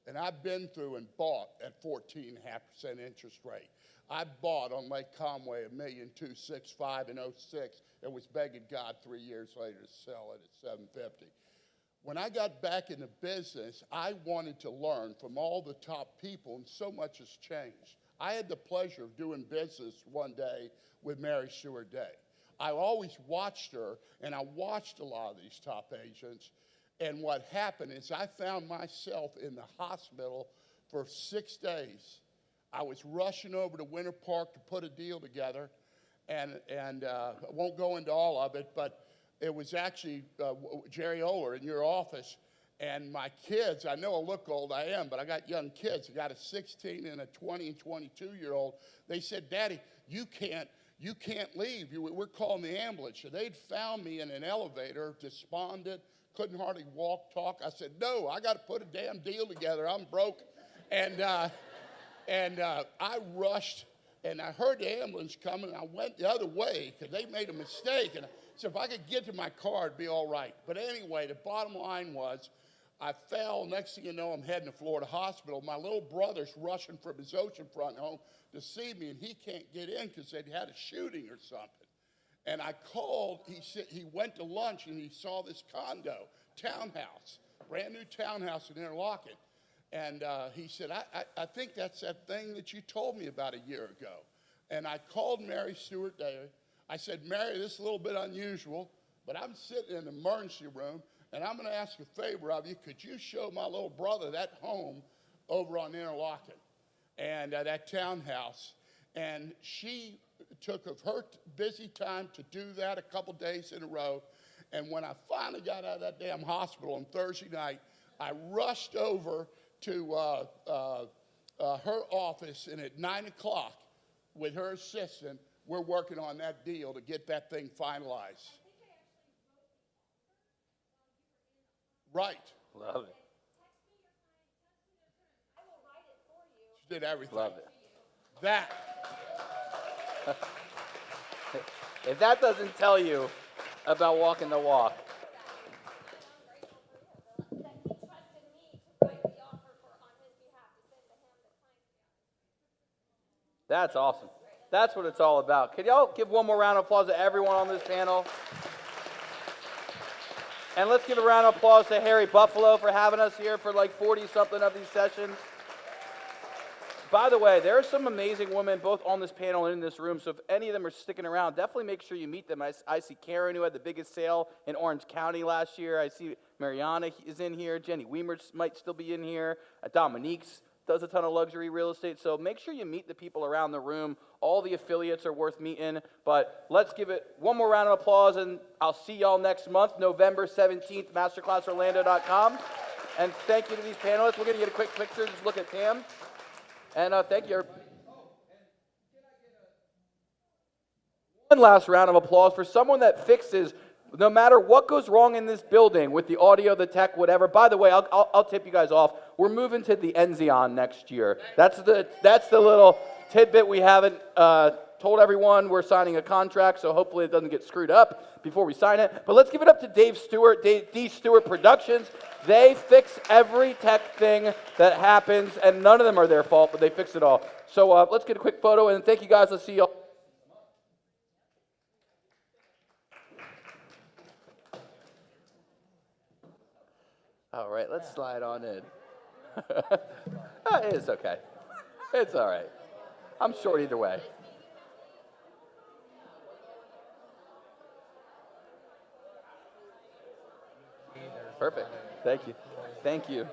And I've been through and bought at 14.5% interest rate. I bought on Lake Conway $1,265,000 in 06 and was begging God 3 years later to sell it at $750,000. When I got back in the business, I wanted to learn from all the top people, and so much has changed. I had the pleasure of doing business one day with MaryStuart Day. I always watched her, and I watched a lot of these top agents. And what happened is I found myself in the hospital for 6 days. I was rushing over to Winter Park to put a deal together, and I won't go into all of it, but it was actually Jerry Oler in your office, and my kids, I know I look old, I am, but I got young kids. I got a 16 and a 20 and 22-year-old. They said, Daddy, you can't leave. We're calling the ambulance. So they'd found me in an elevator, despondent, couldn't hardly walk, talk. I said, no, I got to put a damn deal together. I'm broke. And I rushed, and I heard the ambulance coming, and I went the other way because they made a mistake. And I said, if I could get to my car, it'd be all right. But anyway, the bottom line was I fell. Next thing you know, I'm heading to Florida Hospital. My little brother's rushing from his oceanfront home to see me, and he can't get in because they'd had a shooting or something. And I called. He went to lunch, and he saw this condo, townhouse, brand new townhouse in Interlochen. And he said, I think that's that thing that you told me about a year ago. And I called MaryStuart Day. I said, Mary, this is a little bit unusual, but I'm sitting in the emergency room, and I'm going to ask a favor of you. Could you show my little brother that home over on Interlochen and that townhouse? And she took of her busy time to do that a couple days in a row. And when I finally got out of that damn hospital on Thursday night, I rushed over to her office, and at 9 o'clock with her assistant, we're working on that deal to get that thing finalized. Right. Love it. She did everything. Love it. That. If that doesn't tell you about walking the walk. That's awesome. That's what it's all about. Can y'all give one more round of applause to everyone on this panel? And let's give a round of applause to Harry Buffalo for having us here for like 40-something of these sessions. By the way, there are some amazing women both on this panel and in this room, so if any of them are sticking around, definitely make sure you meet them. I see Karen, who had the biggest sale in Orange County last year. I see Mariana is in here. Jenny Weimer might still be in here. Dominique's does a ton of luxury real estate, so make sure you meet the people around the room. All the affiliates are worth meeting, but let's give it one more round of applause, and I'll see y'all next month, November 17th, MasterclassOrlando.com. And thank you to these panelists. We're going to get a quick picture, just look at Tam. And thank you, everybody. One last round of applause for someone that fixes no matter what goes wrong in this building with the audio, the tech, whatever. By the way, I'll tip you guys off. We're moving to the Enzion next year. That's the little tidbit we haven't told everyone. We're signing a contract, so hopefully it doesn't get screwed up before we sign it. But let's give it up to Dave Stewart, DStewartProductions. They fix every tech thing that happens, and none of them are their fault, but they fix it all. So let's get a quick photo, and thank you guys. I'll see you all. All right, let's slide on in. It's okay. It's all right. I'm short either way. Perfect. Thank you. Thank you.